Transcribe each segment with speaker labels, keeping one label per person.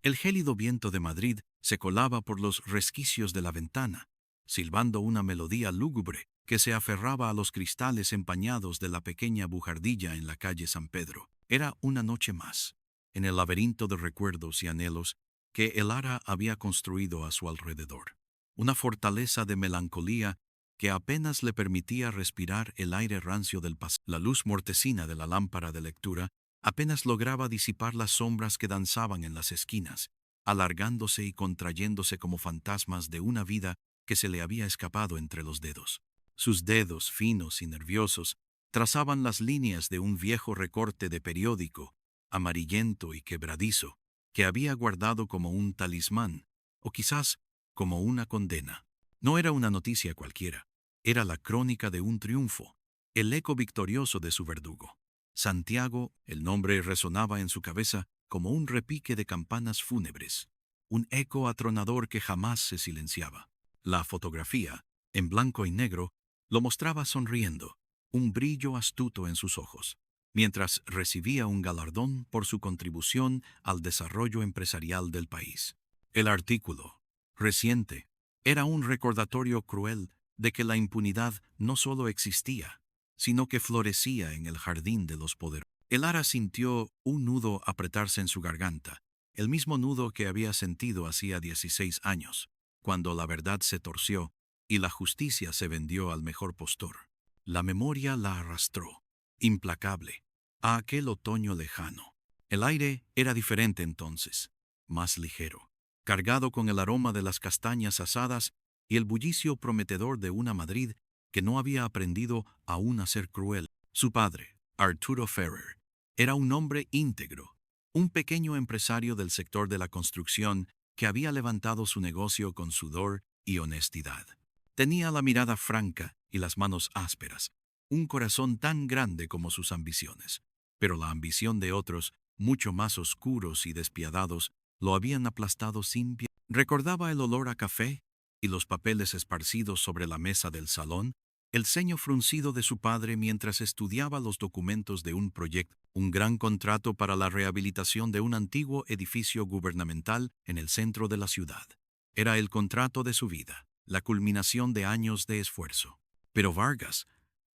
Speaker 1: El gélido viento de Madrid se colaba por los resquicios de la ventana, silbando una melodía lúgubre que se aferraba a los cristales empañados de la pequeña bujardilla en la calle San Pedro. Era una noche más, en el laberinto de recuerdos y anhelos que el Lara había construido a su alrededor. Una fortaleza de melancolía que apenas le permitía respirar el aire rancio del pasado. La luz mortecina de la lámpara de lectura apenas lograba disipar las sombras que danzaban en las esquinas, alargándose y contrayéndose como fantasmas de una vida que se le había escapado entre los dedos. Sus dedos, finos y nerviosos, trazaban las líneas de un viejo recorte de periódico, amarillento y quebradizo, que había guardado como un talismán, o quizás como una condena. No era una noticia cualquiera, era la crónica de un triunfo, el eco victorioso de su verdugo. Santiago, el nombre resonaba en su cabeza como un repique de campanas fúnebres, un eco atronador que jamás se silenciaba. La fotografía, en blanco y negro, lo mostraba sonriendo, un brillo astuto en sus ojos, mientras recibía un galardón por su contribución al desarrollo empresarial del país. El artículo, reciente, era un recordatorio cruel de que la impunidad no solo existía, sino que florecía en el jardín de los poderosos. El Lara sintió un nudo apretarse en su garganta, el mismo nudo que había sentido hacía 16 años, cuando la verdad se torció y la justicia se vendió al mejor postor. La memoria la arrastró, implacable, a aquel otoño lejano. El aire era diferente entonces, más ligero, cargado con el aroma de las castañas asadas y el bullicio prometedor de una Madrid que no había aprendido aún a ser cruel. Su padre, Arturo Ferrer, era un hombre íntegro, un pequeño empresario del sector de la construcción que había levantado su negocio con sudor y honestidad. Tenía la mirada franca y las manos ásperas, un corazón tan grande como sus ambiciones, pero la ambición de otros, mucho más oscuros y despiadados, lo habían aplastado sin piedad. Recordaba el olor a café y los papeles esparcidos sobre la mesa del salón, el ceño fruncido de su padre mientras estudiaba los documentos de un proyecto, un gran contrato para la rehabilitación de un antiguo edificio gubernamental en el centro de la ciudad. Era el contrato de su vida, la culminación de años de esfuerzo. Pero Vargas,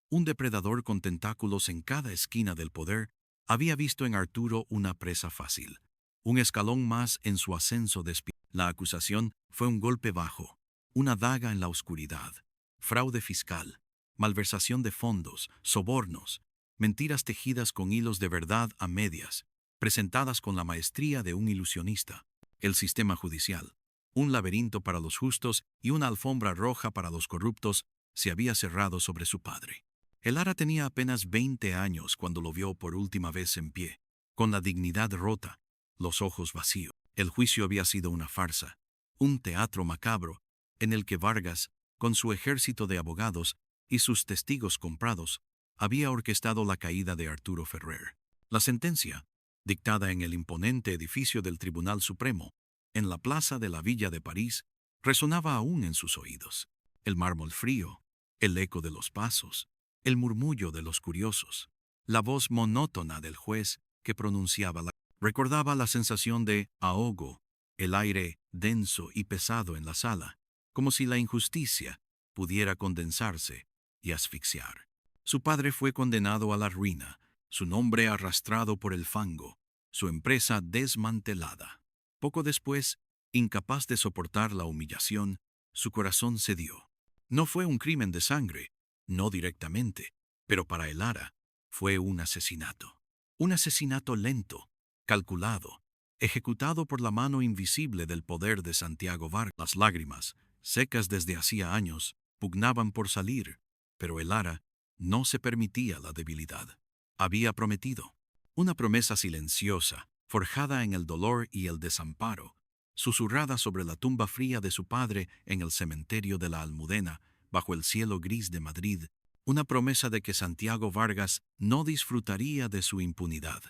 Speaker 1: un depredador con tentáculos en cada esquina del poder, había visto en Arturo una presa fácil, un escalón más en su ascenso de espíritu. La acusación fue un golpe bajo, una daga en la oscuridad, fraude fiscal, malversación de fondos, sobornos, mentiras tejidas con hilos de verdad a medias, presentadas con la maestría de un ilusionista. El sistema judicial, un laberinto para los justos y una alfombra roja para los corruptos, se había cerrado sobre su padre. El Lara tenía apenas 20 años cuando lo vio por última vez en pie, con la dignidad rota, los ojos vacíos. El juicio había sido una farsa, un teatro macabro, en el que Vargas, con su ejército de abogados y sus testigos comprados, había orquestado la caída de Arturo Ferrer. La sentencia, dictada en el imponente edificio del Tribunal Supremo, en la plaza de la Villa de París, resonaba aún en sus oídos. El mármol frío, el eco de los pasos, el murmullo de los curiosos, la voz monótona del juez que pronunciaba recordaba la sensación de ahogo, el aire denso y pesado en la sala, como si la injusticia pudiera condensarse y asfixiar. Su padre fue condenado a la ruina, su nombre arrastrado por el fango, su empresa desmantelada. Poco después, incapaz de soportar la humillación, su corazón cedió. No fue un crimen de sangre, no directamente, pero para el Lara fue un asesinato. Un asesinato lento, calculado, ejecutado por la mano invisible del poder de Santiago Vargas. Las lágrimas, secas desde hacía años, pugnaban por salir, pero el Lara no se permitía la debilidad. Había prometido, una promesa silenciosa, forjada en el dolor y el desamparo, susurrada sobre la tumba fría de su padre en el cementerio de la Almudena, bajo el cielo gris de Madrid, una promesa de que Santiago Vargas no disfrutaría de su impunidad,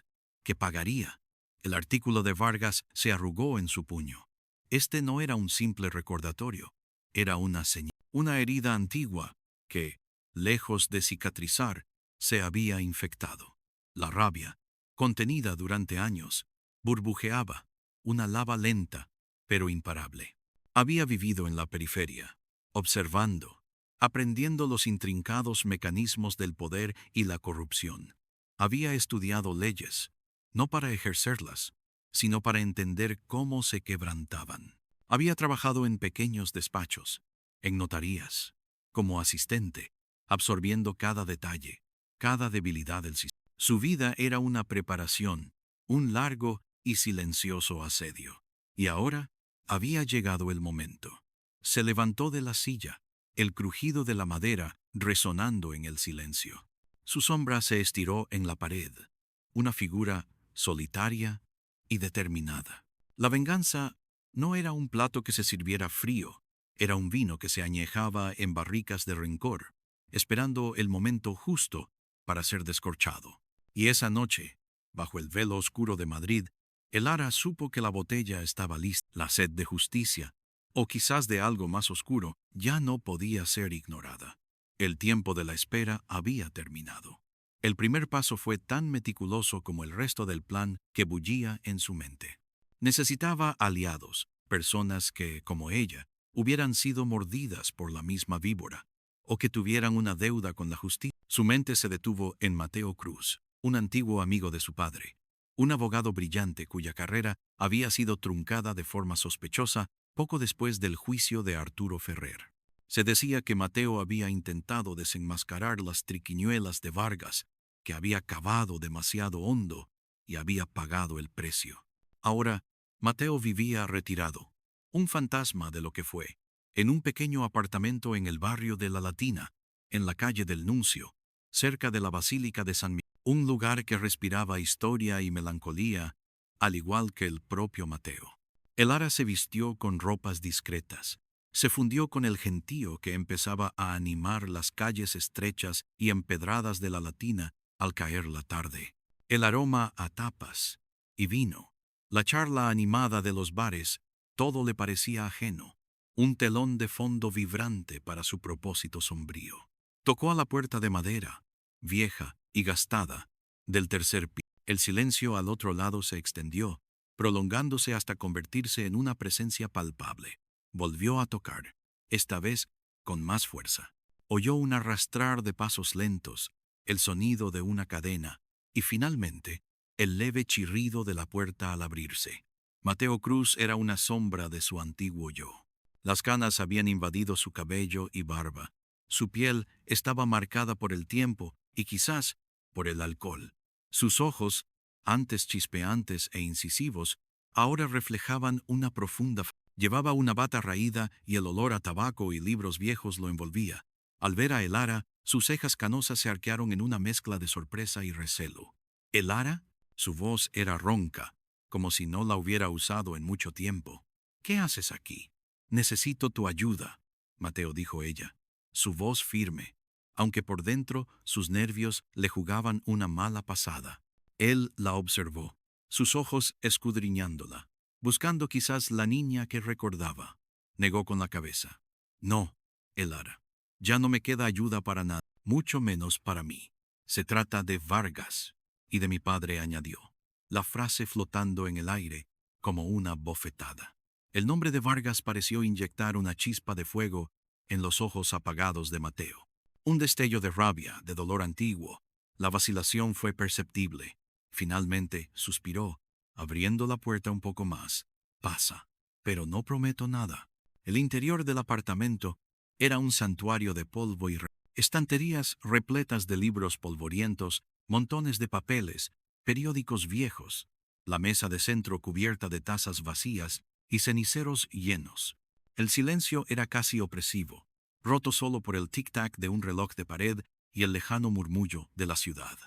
Speaker 1: que pagaría. El artículo de Vargas se arrugó en su puño. Este no era un simple recordatorio, era una señal, una herida antigua que, lejos de cicatrizar, se había infectado. La rabia, contenida durante años, burbujeaba, una lava lenta, pero imparable. Había vivido en la periferia, observando, aprendiendo los intrincados mecanismos del poder y la corrupción. Había estudiado leyes, no para ejercerlas, sino para entender cómo se quebrantaban. Había trabajado en pequeños despachos, en notarías, como asistente, absorbiendo cada detalle, cada debilidad del sistema. Su vida era una preparación, un largo y silencioso asedio. Y ahora había llegado el momento. Se levantó de la silla, el crujido de la madera resonando en el silencio. Su sombra se estiró en la pared, una figura solitaria y determinada. La venganza no era un plato que se sirviera frío, era un vino que se añejaba en barricas de rencor, esperando el momento justo para ser descorchado. Y esa noche, bajo el velo oscuro de Madrid, el Ara supo que la botella estaba lista. La sed de justicia, o quizás de algo más oscuro, ya no podía ser ignorada. El tiempo de la espera había terminado. El primer paso fue tan meticuloso como el resto del plan que bullía en su mente. Necesitaba aliados, personas que, como ella, hubieran sido mordidas por la misma víbora, o que tuvieran una deuda con la justicia. Su mente se detuvo en Mateo Cruz, un antiguo amigo de su padre, un abogado brillante cuya carrera había sido truncada de forma sospechosa poco después del juicio de Arturo Ferrer. Se decía que Mateo había intentado desenmascarar las triquiñuelas de Vargas, que había cavado demasiado hondo y había pagado el precio. Ahora, Mateo vivía retirado, un fantasma de lo que fue, en un pequeño apartamento en el barrio de La Latina, en la calle del Nuncio, cerca de la Basílica de San Miguel, un lugar que respiraba historia y melancolía, al igual que el propio Mateo. El Ara se vistió con ropas discretas, se fundió con el gentío que empezaba a animar las calles estrechas y empedradas de La Latina al caer la tarde. El aroma a tapas y vino, la charla animada de los bares, todo le parecía ajeno, un telón de fondo vibrante para su propósito sombrío. Tocó a la puerta de madera, vieja y gastada, del tercer piso. El silencio al otro lado se extendió, prolongándose hasta convertirse en una presencia palpable. Volvió a tocar, esta vez con más fuerza. Oyó un arrastrar de pasos lentos, el sonido de una cadena, y finalmente, el leve chirrido de la puerta al abrirse. Mateo Cruz era una sombra de su antiguo yo. Las canas habían invadido su cabello y barba. Su piel estaba marcada por el tiempo y quizás por el alcohol. Sus ojos, antes chispeantes e incisivos, ahora reflejaban una profunda. Llevaba una bata raída y el olor a tabaco y libros viejos lo envolvía. Al ver a El Ara, sus cejas canosas se arquearon en una mezcla de sorpresa y recelo. ¿El Ara? Su voz era ronca, como si no la hubiera usado en mucho tiempo. ¿Qué haces aquí? Necesito tu ayuda, Mateo, dijo ella, su voz firme, aunque por dentro sus nervios le jugaban una mala pasada. Él la observó, sus ojos escudriñándola, buscando quizás la niña que recordaba. Negó con la cabeza. No, El Ara. Ya no me queda ayuda para nada, mucho menos para mí. Se trata de Vargas. Y de mi padre, añadió, la frase flotando en el aire como una bofetada. El nombre de Vargas pareció inyectar una chispa de fuego en los ojos apagados de Mateo. Un destello de rabia, de dolor antiguo. La vacilación fue perceptible. Finalmente, suspiró, abriendo la puerta un poco más. Pasa, pero no prometo nada. El interior del apartamento era un santuario de polvo y estanterías repletas de libros polvorientos, montones de papeles, periódicos viejos, la mesa de centro cubierta de tazas vacías y ceniceros llenos. El silencio era casi opresivo, roto solo por el tic-tac de un reloj de pared y el lejano murmullo de la ciudad.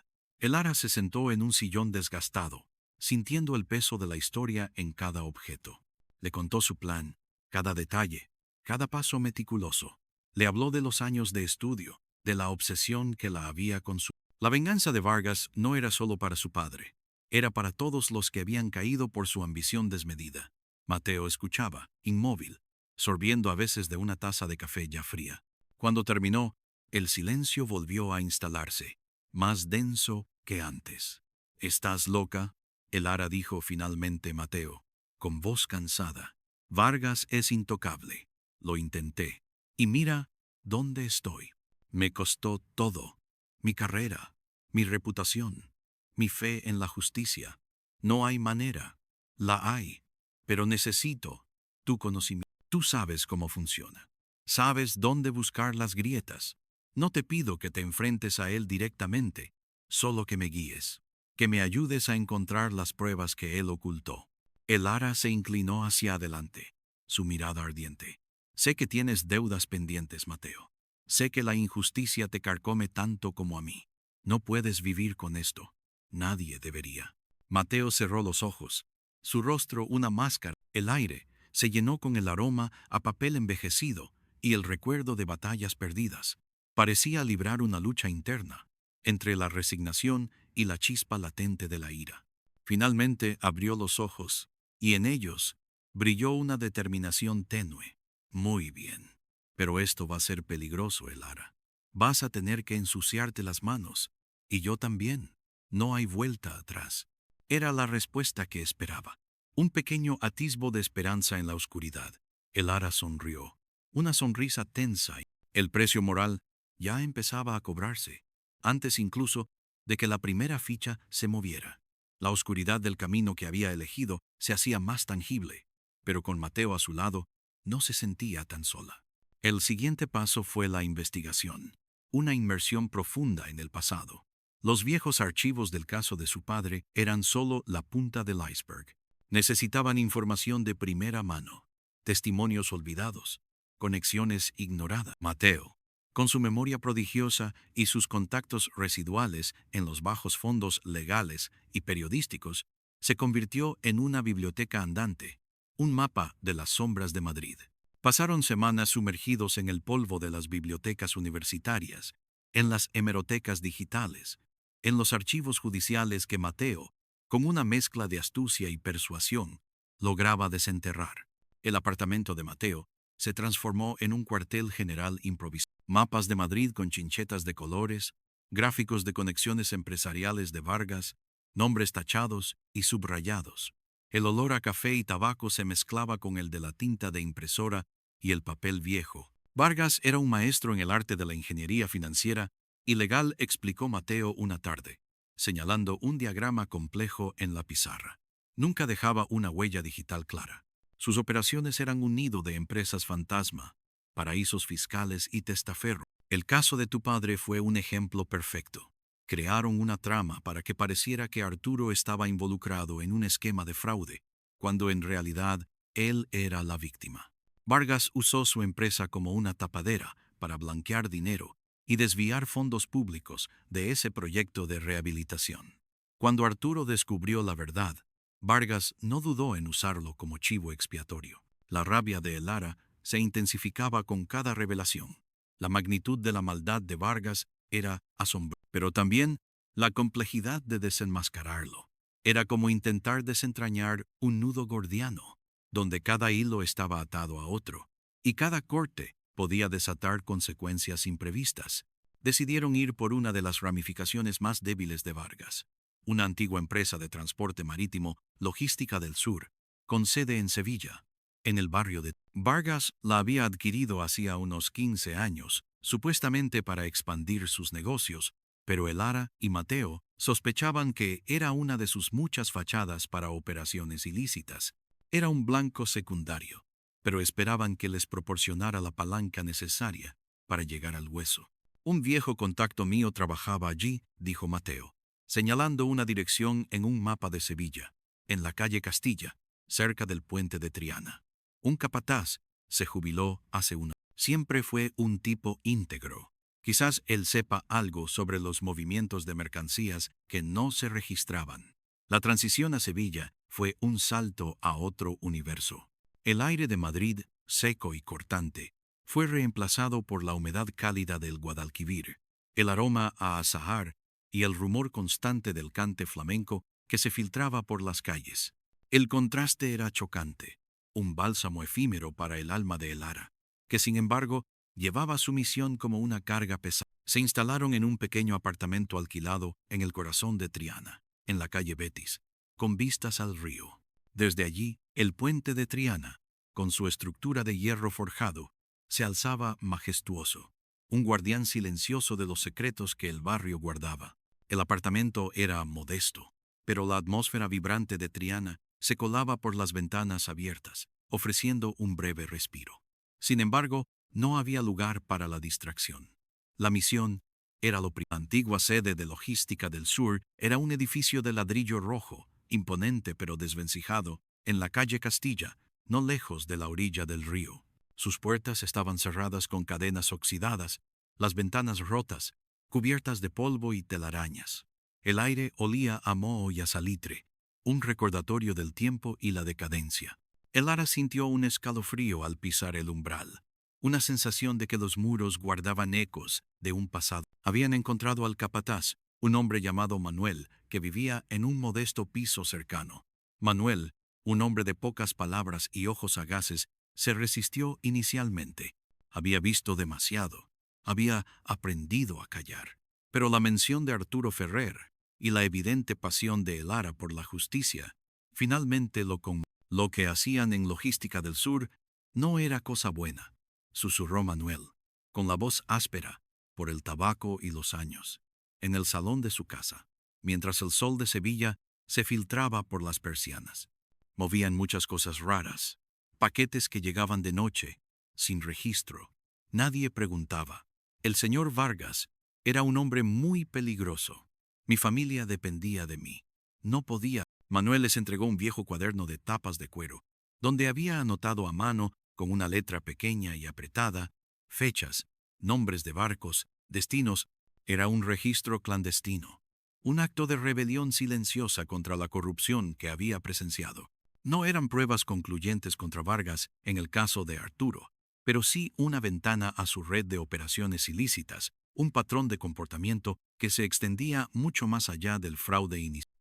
Speaker 1: El Ara se sentó en un sillón desgastado, sintiendo el peso de la historia en cada objeto. Le contó su plan, cada detalle, cada paso meticuloso. Le habló de los años de estudio, de la obsesión que la había consumido. La venganza de Vargas no era solo para su padre, era para todos los que habían caído por su ambición desmedida. Mateo escuchaba, inmóvil, sorbiendo a veces de una taza de café ya fría. Cuando terminó, el silencio volvió a instalarse, más denso que antes. ¿Estás loca?, El Ara dijo finalmente Mateo, con voz cansada. Vargas es intocable. Lo intenté. Y mira dónde estoy. Me costó todo. Mi carrera, mi reputación, mi fe en la justicia. No hay manera. La hay. Pero necesito tu conocimiento. Tú sabes cómo funciona. Sabes dónde buscar las grietas. No te pido que te enfrentes a él directamente, solo que me guíes, que me ayudes a encontrar las pruebas que él ocultó. El Ara se inclinó hacia adelante, su mirada ardiente. Sé que tienes deudas pendientes, Mateo. Sé que la injusticia te carcome tanto como a mí. No puedes vivir con esto. Nadie debería. Mateo cerró los ojos. Su rostro una máscara. El aire se llenó con el aroma a papel envejecido y el recuerdo de batallas perdidas. Parecía librar una lucha interna entre la resignación y la chispa latente de la ira. Finalmente abrió los ojos, y en ellos brilló una determinación tenue. Muy bien. Pero esto va a ser peligroso, Elara. Vas a tener que ensuciarte las manos. Y yo también. No hay vuelta atrás. Era la respuesta que esperaba. Un pequeño atisbo de esperanza en la oscuridad. Elara sonrió. Una sonrisa tensa. El precio moral ya empezaba a cobrarse, antes incluso de que la primera ficha se moviera. La oscuridad del camino que había elegido se hacía más tangible, pero con Mateo a su lado, no se sentía tan sola. El siguiente paso fue la investigación, una inmersión profunda en el pasado. Los viejos archivos del caso de su padre eran solo la punta del iceberg. Necesitaban información de primera mano, testimonios olvidados, conexiones ignoradas. Mateo, con su memoria prodigiosa y sus contactos residuales en los bajos fondos legales y periodísticos, se convirtió en una biblioteca andante, un mapa de las sombras de Madrid. Pasaron semanas sumergidos en el polvo de las bibliotecas universitarias, en las hemerotecas digitales, en los archivos judiciales que Mateo, con una mezcla de astucia y persuasión, lograba desenterrar. El apartamento de Mateo se transformó en un cuartel general improvisado. Mapas de Madrid con chinchetas de colores, gráficos de conexiones empresariales de Vargas, nombres tachados y subrayados. El olor a café y tabaco se mezclaba con el de la tinta de impresora y el papel viejo. Vargas era un maestro en el arte de la ingeniería financiera y legal, explicó Mateo una tarde, señalando un diagrama complejo en la pizarra. Nunca dejaba una huella digital clara. Sus operaciones eran un nido de empresas fantasma, paraísos fiscales y testaferro. El caso de tu padre fue un ejemplo perfecto. Crearon una trama para que pareciera que Arturo estaba involucrado en un esquema de fraude, cuando en realidad él era la víctima. Vargas usó su empresa como una tapadera para blanquear dinero y desviar fondos públicos de ese proyecto de rehabilitación. Cuando Arturo descubrió la verdad, Vargas no dudó en usarlo como chivo expiatorio. La rabia de Elara se intensificaba con cada revelación. La magnitud de la maldad de Vargas era asombrosa, pero también la complejidad de desenmascararlo. Era como intentar desentrañar un nudo gordiano, donde cada hilo estaba atado a otro, y cada corte podía desatar consecuencias imprevistas. Decidieron ir por una de las ramificaciones más débiles de Vargas, una antigua empresa de transporte marítimo Logística del Sur, con sede en Sevilla, en el barrio de Vargas. La había adquirido hacía unos 15 años, supuestamente para expandir sus negocios, pero Elara y Mateo sospechaban que era una de sus muchas fachadas para operaciones ilícitas. Era un blanco secundario, pero esperaban que les proporcionara la palanca necesaria para llegar al hueso. Un viejo contacto mío trabajaba allí, dijo Mateo, señalando una dirección en un mapa de Sevilla, en la calle Castilla, cerca del puente de Triana. Un capataz se jubiló hace un año. Siempre fue un tipo íntegro. Quizás él sepa algo sobre los movimientos de mercancías que no se registraban. La transición a Sevilla fue un salto a otro universo. El aire de Madrid, seco y cortante, fue reemplazado por la humedad cálida del Guadalquivir, el aroma a azahar y el rumor constante del cante flamenco que se filtraba por las calles. El contraste era chocante, un bálsamo efímero para el alma de Elara, que sin embargo llevaba su misión como una carga pesada. Se instalaron en un pequeño apartamento alquilado en el corazón de Triana, en la calle Betis, con vistas al río. Desde allí, el puente de Triana, con su estructura de hierro forjado, se alzaba majestuoso, un guardián silencioso de los secretos que el barrio guardaba. El apartamento era modesto, pero la atmósfera vibrante de Triana se colaba por las ventanas abiertas, ofreciendo un breve respiro. Sin embargo, no había lugar para la distracción. La misión era lo primero. La antigua sede de logística del sur era un edificio de ladrillo rojo, imponente pero desvencijado, en la calle Castilla, no lejos de la orilla del río. Sus puertas estaban cerradas con cadenas oxidadas, las ventanas rotas, cubiertas de polvo y telarañas. El aire olía a moho y a salitre, un recordatorio del tiempo y la decadencia. Elara sintió un escalofrío al pisar el umbral, una sensación de que los muros guardaban ecos de un pasado. Habían encontrado al capataz, un hombre llamado Manuel, que vivía en un modesto piso cercano. Manuel, un hombre de pocas palabras y ojos sagaces, se resistió inicialmente. Había visto demasiado, había aprendido a callar. Pero la mención de Arturo Ferrer y la evidente pasión de Elara por la justicia, finalmente lo que hacían en Logística del Sur no era cosa buena, susurró Manuel, con la voz áspera, por el tabaco y los años, en el salón de su casa, mientras el sol de Sevilla se filtraba por las persianas. Movían muchas cosas raras, paquetes que llegaban de noche, sin registro. Nadie preguntaba. El señor Vargas era un hombre muy peligroso. Mi familia dependía de mí. No podía. Manuel les entregó un viejo cuaderno de tapas de cuero, donde había anotado a mano, con una letra pequeña y apretada, fechas, nombres de barcos, destinos. Era un registro clandestino, un acto de rebelión silenciosa contra la corrupción que había presenciado. No eran pruebas concluyentes contra Vargas en el caso de Arturo, pero sí una ventana a su red de operaciones ilícitas, un patrón de comportamiento que se extendía mucho más allá del fraude inicial.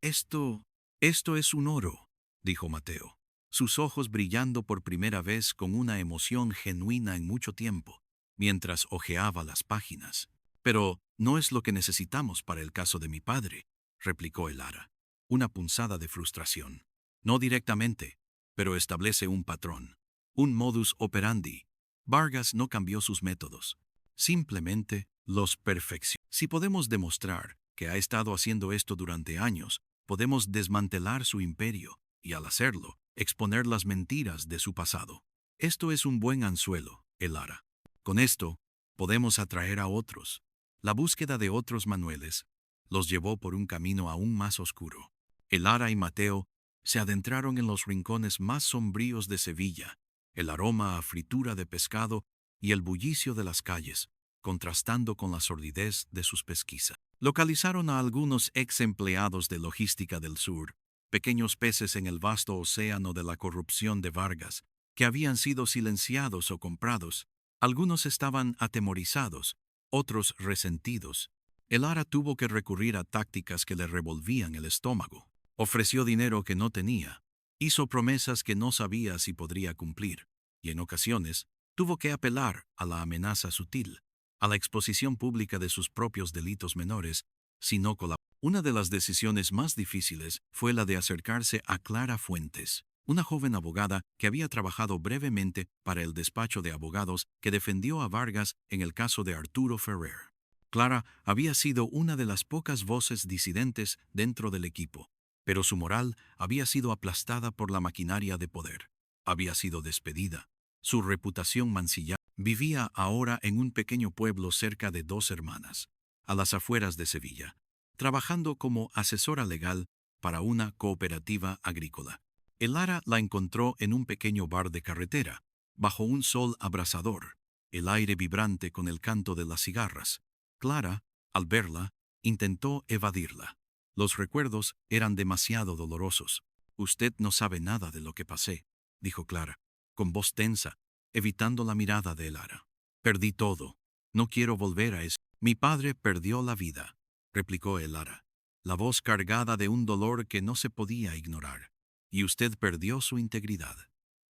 Speaker 1: Esto es un oro, dijo Mateo, sus ojos brillando por primera vez con una emoción genuina en mucho tiempo, mientras hojeaba las páginas. Pero no es lo que necesitamos para el caso de mi padre, replicó Elara, una punzada de frustración. No directamente, pero establece un patrón, un modus operandi. Vargas no cambió sus métodos, simplemente los perfeccionó. Si podemos demostrar que ha estado haciendo esto durante años, podemos desmantelar su imperio y, al hacerlo, exponer las mentiras de su pasado. Esto es un buen anzuelo, Elara. Con esto, podemos atraer a otros. La búsqueda de otros Manueles los llevó por un camino aún más oscuro. Elara y Mateo se adentraron en los rincones más sombríos de Sevilla, el aroma a fritura de pescado y el bullicio de las calles, contrastando con la sordidez de sus pesquisas. Localizaron a algunos ex empleados de Logística del Sur, pequeños peces en el vasto océano de la corrupción de Vargas, que habían sido silenciados o comprados. Algunos estaban atemorizados, otros resentidos. Elara tuvo que recurrir a tácticas que le revolvían el estómago. Ofreció dinero que no tenía, hizo promesas que no sabía si podría cumplir, y en ocasiones tuvo que apelar a la amenaza sutil, a la exposición pública de sus propios delitos menores, si no colaboraba. Una de las decisiones más difíciles fue la de acercarse a Clara Fuentes, una joven abogada que había trabajado brevemente para el despacho de abogados que defendió a Vargas en el caso de Arturo Ferrer. Clara había sido una de las pocas voces disidentes dentro del equipo, pero su moral había sido aplastada por la maquinaria de poder. Había sido despedida, su reputación mancillada. Vivía ahora en un pequeño pueblo cerca de Dos Hermanas, a las afueras de Sevilla, trabajando como asesora legal para una cooperativa agrícola. Elara la encontró en un pequeño bar de carretera, bajo un sol abrasador, el aire vibrante con el canto de las cigarras. Clara, al verla, intentó evadirla. Los recuerdos eran demasiado dolorosos. Usted no sabe nada de lo que pasé, dijo Clara, con voz tensa, evitando la mirada de Elara. Perdí todo. No quiero volver a eso. Mi padre perdió la vida, replicó Elara, la voz cargada de un dolor que no se podía ignorar. Y usted perdió su integridad.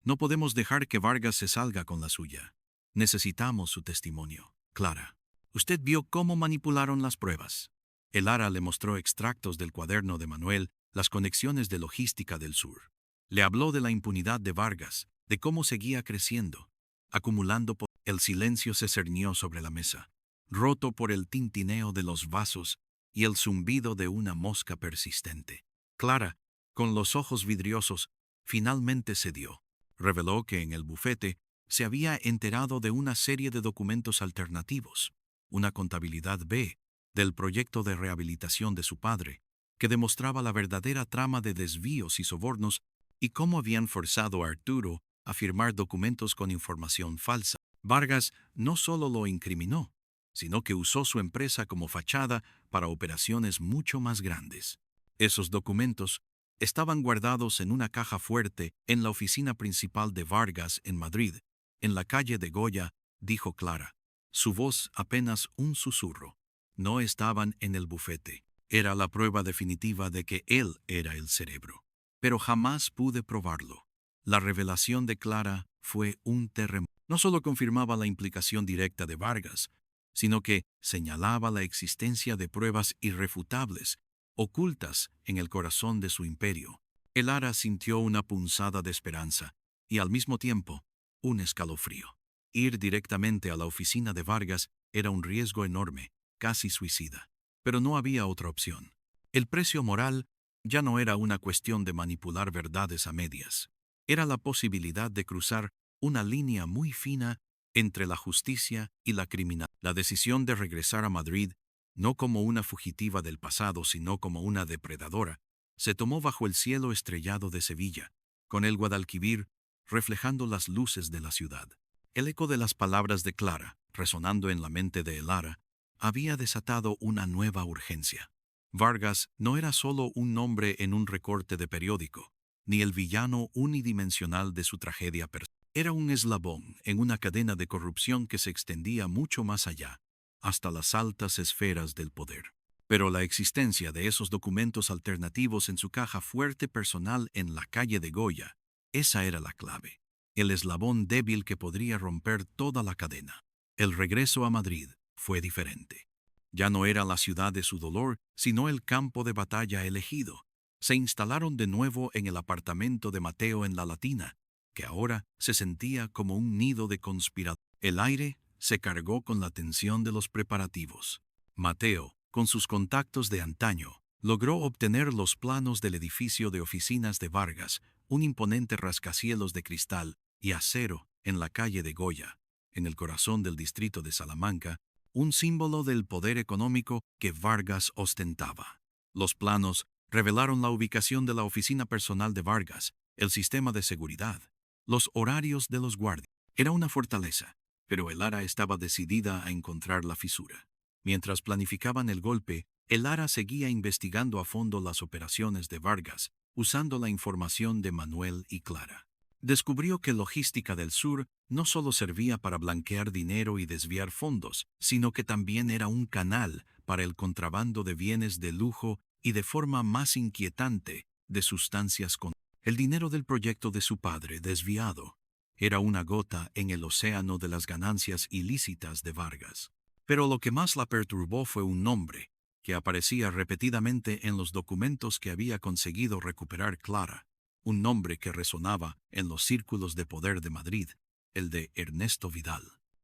Speaker 1: No podemos dejar que Vargas se salga con la suya. Necesitamos su testimonio. Clara, usted vio cómo manipularon las pruebas. Elara le mostró extractos del cuaderno de Manuel, las conexiones de Logística del Sur. Le habló de la impunidad de Vargas, de cómo seguía creciendo, acumulando poder. El silencio se cernió sobre la mesa, roto por el tintineo de los vasos y el zumbido de una mosca persistente. Clara, con los ojos vidriosos, finalmente cedió. Reveló que en el bufete se había enterado de una serie de documentos alternativos, una contabilidad B del proyecto de rehabilitación de su padre, que demostraba la verdadera trama de desvíos y sobornos y cómo habían forzado a Arturo a firmar documentos con información falsa. Vargas no solo lo incriminó, sino que usó su empresa como fachada para operaciones mucho más grandes. Esos documentos estaban guardados en una caja fuerte en la oficina principal de Vargas en Madrid, en la calle de Goya, dijo Clara. Su voz apenas un susurro. No estaban en el bufete. Era la prueba definitiva de que él era el cerebro. Pero jamás pude probarlo. La revelación de Clara fue un terremoto. No solo confirmaba la implicación directa de Vargas, sino que señalaba la existencia de pruebas irrefutables, ocultas en el corazón de su imperio. Lara sintió una punzada de esperanza y al mismo tiempo un escalofrío. Ir directamente a la oficina de Vargas era un riesgo enorme, casi suicida. Pero no había otra opción. El precio moral ya no era una cuestión de manipular verdades a medias. Era la posibilidad de cruzar una línea muy fina entre la justicia y la criminalidad. La decisión de regresar a Madrid, no como una fugitiva del pasado, sino como una depredadora, se tomó bajo el cielo estrellado de Sevilla, con el Guadalquivir reflejando las luces de la ciudad. El eco de las palabras de Clara, resonando en la mente de Lara, había desatado una nueva urgencia. Vargas no era solo un nombre en un recorte de periódico, ni el villano unidimensional de su tragedia personal. Era un eslabón en una cadena de corrupción que se extendía mucho más allá, hasta las altas esferas del poder. Pero la existencia de esos documentos alternativos en su caja fuerte personal en la calle de Goya, esa era la clave, el eslabón débil que podría romper toda la cadena. El regreso a Madrid fue diferente. Ya no era la ciudad de su dolor, sino el campo de batalla elegido. Se instalaron de nuevo en el apartamento de Mateo en La Latina, que ahora se sentía como un nido de conspiradores. El aire se cargó con la tensión de los preparativos. Mateo, con sus contactos de antaño, logró obtener los planos del edificio de oficinas de Vargas, un imponente rascacielos de cristal y acero en la calle de Goya, en el corazón del distrito de Salamanca, un símbolo del poder económico que Vargas ostentaba. Los planos revelaron la ubicación de la oficina personal de Vargas, el sistema de seguridad, los horarios de los guardias. Era una fortaleza, pero Lara estaba decidida a encontrar la fisura. Mientras planificaban el golpe, Lara seguía investigando a fondo las operaciones de Vargas, usando la información de Manuel y Clara. Descubrió que Logística del Sur no solo servía para blanquear dinero y desviar fondos, sino que también era un canal para el contrabando de bienes de lujo y, de forma más inquietante, de sustancias con el dinero del proyecto de su padre desviado. Era una gota en el océano de las ganancias ilícitas de Vargas. Pero lo que más la perturbó fue un nombre, que aparecía repetidamente en los documentos que había conseguido recuperar Clara. Un nombre que resonaba en los círculos de poder de Madrid, el de Ernesto Vidal.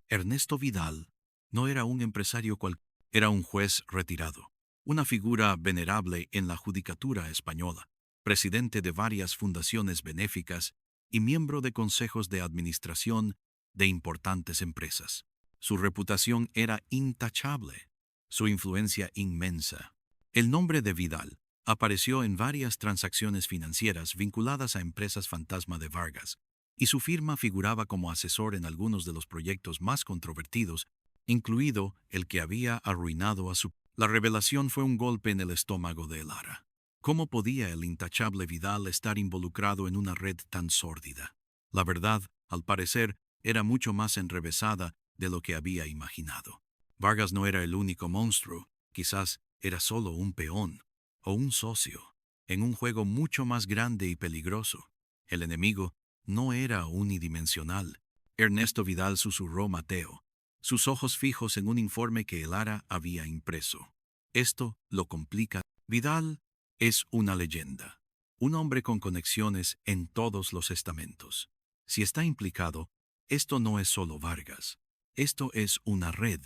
Speaker 1: Ernesto Vidal no era un empresario cualquiera, era un juez retirado, una figura venerable en la judicatura española, presidente de varias fundaciones benéficas y miembro de consejos de administración de importantes empresas. Su reputación era intachable, su influencia inmensa. El nombre de Vidal apareció en varias transacciones financieras vinculadas a empresas fantasma de Vargas, y su firma figuraba como asesor en algunos de los proyectos más controvertidos, incluido el que había arruinado a su... La revelación fue un golpe en el estómago de Lara. ¿Cómo podía el intachable Vidal estar involucrado en una red tan sórdida? La verdad, al parecer, era mucho más enrevesada de lo que había imaginado. Vargas no era el único monstruo, quizás era solo un peón o un socio, en un juego mucho más grande y peligroso. El enemigo no era unidimensional. Ernesto Vidal, susurró Mateo, sus ojos fijos en un informe que Lara había impreso. Esto lo complica. Vidal es una leyenda. un hombre con conexiones en todos los estamentos. Si está implicado, esto no es solo Vargas. Esto es una red,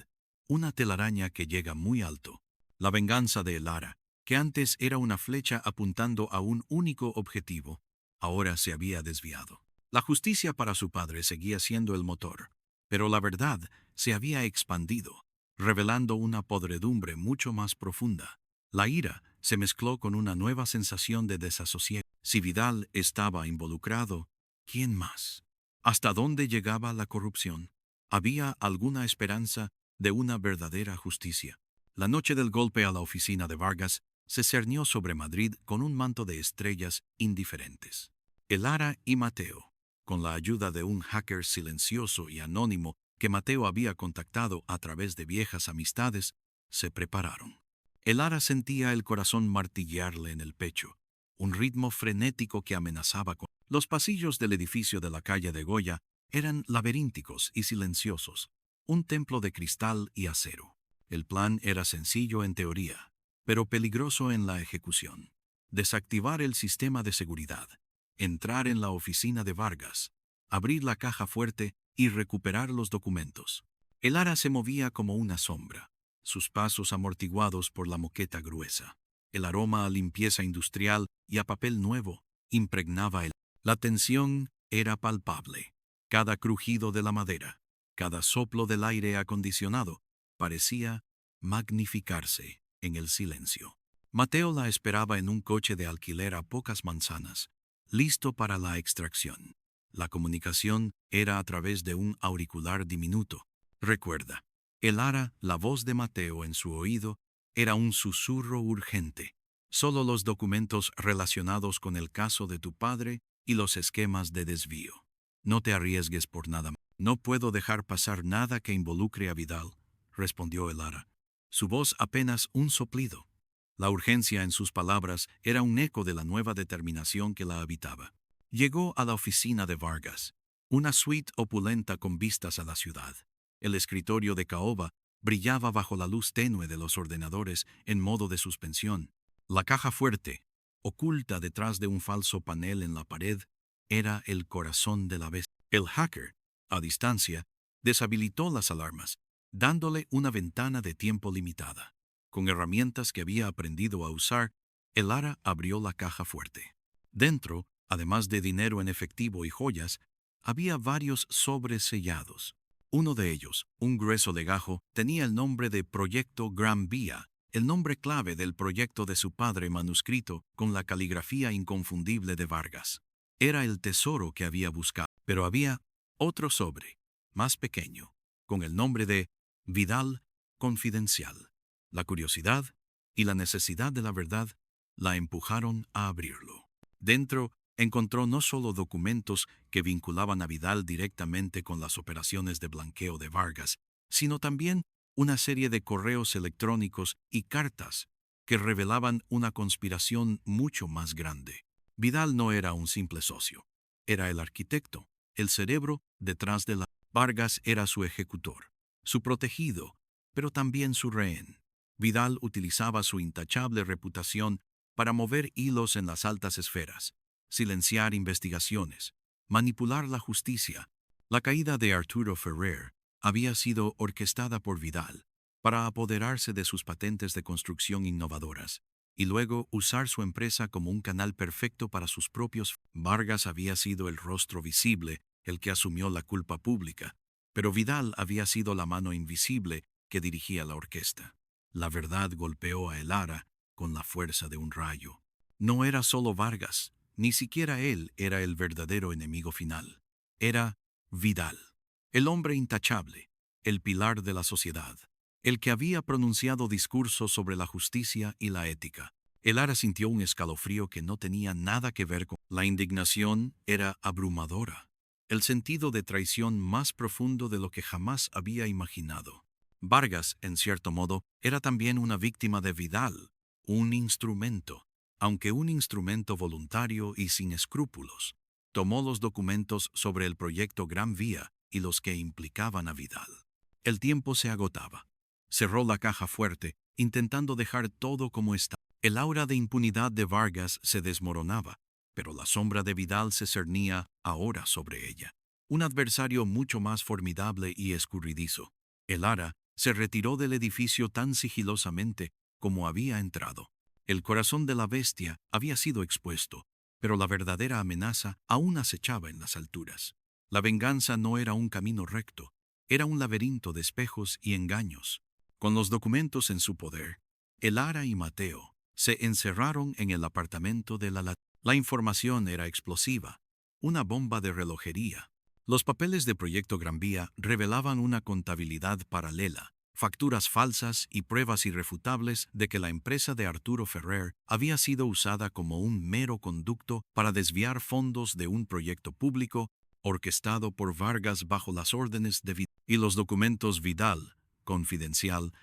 Speaker 1: una telaraña que llega muy alto. La venganza de Lara, que antes era una flecha apuntando a un único objetivo, ahora se había desviado. La justicia para su padre seguía siendo el motor, pero la verdad se había expandido, revelando una podredumbre mucho más profunda. La ira se mezcló con una nueva sensación de desasosiego. Si Vidal estaba involucrado, ¿quién más? ¿Hasta dónde llegaba la corrupción? ¿Había alguna esperanza de una verdadera justicia? La noche del golpe a la oficina de Vargas se cernió sobre Madrid con un manto de estrellas indiferentes. Lara y Mateo, con la ayuda de un hacker silencioso y anónimo que Mateo había contactado a través de viejas amistades, se prepararon. Lara sentía el corazón martillearle en el pecho, un ritmo frenético que amenazaba con... Los pasillos del edificio de la calle de Goya eran laberínticos y silenciosos, un templo de cristal y acero. El plan era sencillo en teoría, pero peligroso en la ejecución. Desactivar el sistema de seguridad, entrar en la oficina de Vargas, abrir la caja fuerte y recuperar los documentos. Lara se movía como una sombra, sus pasos amortiguados por la moqueta gruesa. El aroma a limpieza industrial y a papel nuevo impregnaba el... La tensión era palpable. Cada crujido de la madera, cada soplo del aire acondicionado, parecía magnificarse en el silencio. Mateo la esperaba en un coche de alquiler a pocas manzanas, listo para la extracción. La comunicación era a través de un auricular diminuto. Recuerda, Lara, la voz de Mateo en su oído, era un susurro urgente. Solo los documentos relacionados con el caso de tu padre y los esquemas de desvío. No te arriesgues por nada. No puedo dejar pasar nada que involucre a Vidal, respondió Lara. Su voz apenas un soplido. La urgencia en sus palabras era un eco de la nueva determinación que la habitaba. Llegó a la oficina de Vargas, una suite opulenta con vistas a la ciudad. El escritorio de caoba brillaba bajo la luz tenue de los ordenadores en modo de suspensión. La caja fuerte, oculta detrás de un falso panel en la pared, era el corazón de la bestia. El hacker, a distancia, deshabilitó las alarmas, dándole una ventana de tiempo limitada. Con herramientas que había aprendido a usar, Lara abrió la caja fuerte. Dentro, además de dinero en efectivo y joyas, había varios sobres sellados. Uno de ellos, un grueso legajo, tenía el nombre de Proyecto Gran Vía, el nombre clave del proyecto de su padre manuscrito con la caligrafía inconfundible de Vargas. Era el tesoro que había buscado, pero había otro sobre, más pequeño, con el nombre de Vidal Confidencial. La curiosidad y la necesidad de la verdad la empujaron a abrirlo. Dentro encontró no solo documentos que vinculaban a Vidal directamente con las operaciones de blanqueo de Vargas, sino también una serie de correos electrónicos y cartas que revelaban una conspiración mucho más grande. Vidal no era un simple socio, era el arquitecto, el cerebro detrás de la... Vargas era su ejecutor, su protegido, pero también su rehén. Vidal utilizaba su intachable reputación para mover hilos en las altas esferas, silenciar investigaciones, manipular la justicia. La caída de Arturo Ferrer había sido orquestada por Vidal para apoderarse de sus patentes de construcción innovadoras y luego usar su empresa como un canal perfecto para sus propios... Vargas había sido el rostro visible, el que asumió la culpa pública, pero Vidal había sido la mano invisible que dirigía la orquesta. La verdad golpeó a Lara con la fuerza de un rayo. No era solo Vargas, ni siquiera él era el verdadero enemigo final. Era Vidal, el hombre intachable, el pilar de la sociedad, el que había pronunciado discursos sobre la justicia y la ética. Lara sintió un escalofrío que no tenía nada que ver con... La indignación era abrumadora, el sentido de traición más profundo de lo que jamás había imaginado. Vargas, en cierto modo, era también una víctima de Vidal, un instrumento, aunque un instrumento voluntario y sin escrúpulos. Tomó los documentos sobre el proyecto Gran Vía y los que implicaban a Vidal. El tiempo se agotaba. Cerró la caja fuerte, intentando dejar todo como estaba. El aura de impunidad de Vargas se desmoronaba, pero la sombra de Vidal se cernía ahora sobre ella. Un adversario mucho más formidable y escurridizo. El Lara se retiró del edificio tan sigilosamente como había entrado. El corazón de la bestia había sido expuesto, pero la verdadera amenaza aún acechaba en las alturas. La venganza no era un camino recto, era un laberinto de espejos y engaños. Con los documentos en su poder, el Lara y Mateo se encerraron en el apartamento de la información era explosiva, una bomba de relojería. Los papeles de Proyecto Gran Vía revelaban una contabilidad paralela, facturas falsas y pruebas irrefutables de que la empresa de Arturo Ferrer había sido usada como un mero conducto para desviar fondos de un proyecto público orquestado por Vargas bajo las órdenes de Vidal. Y los documentos Vidal, confidencial,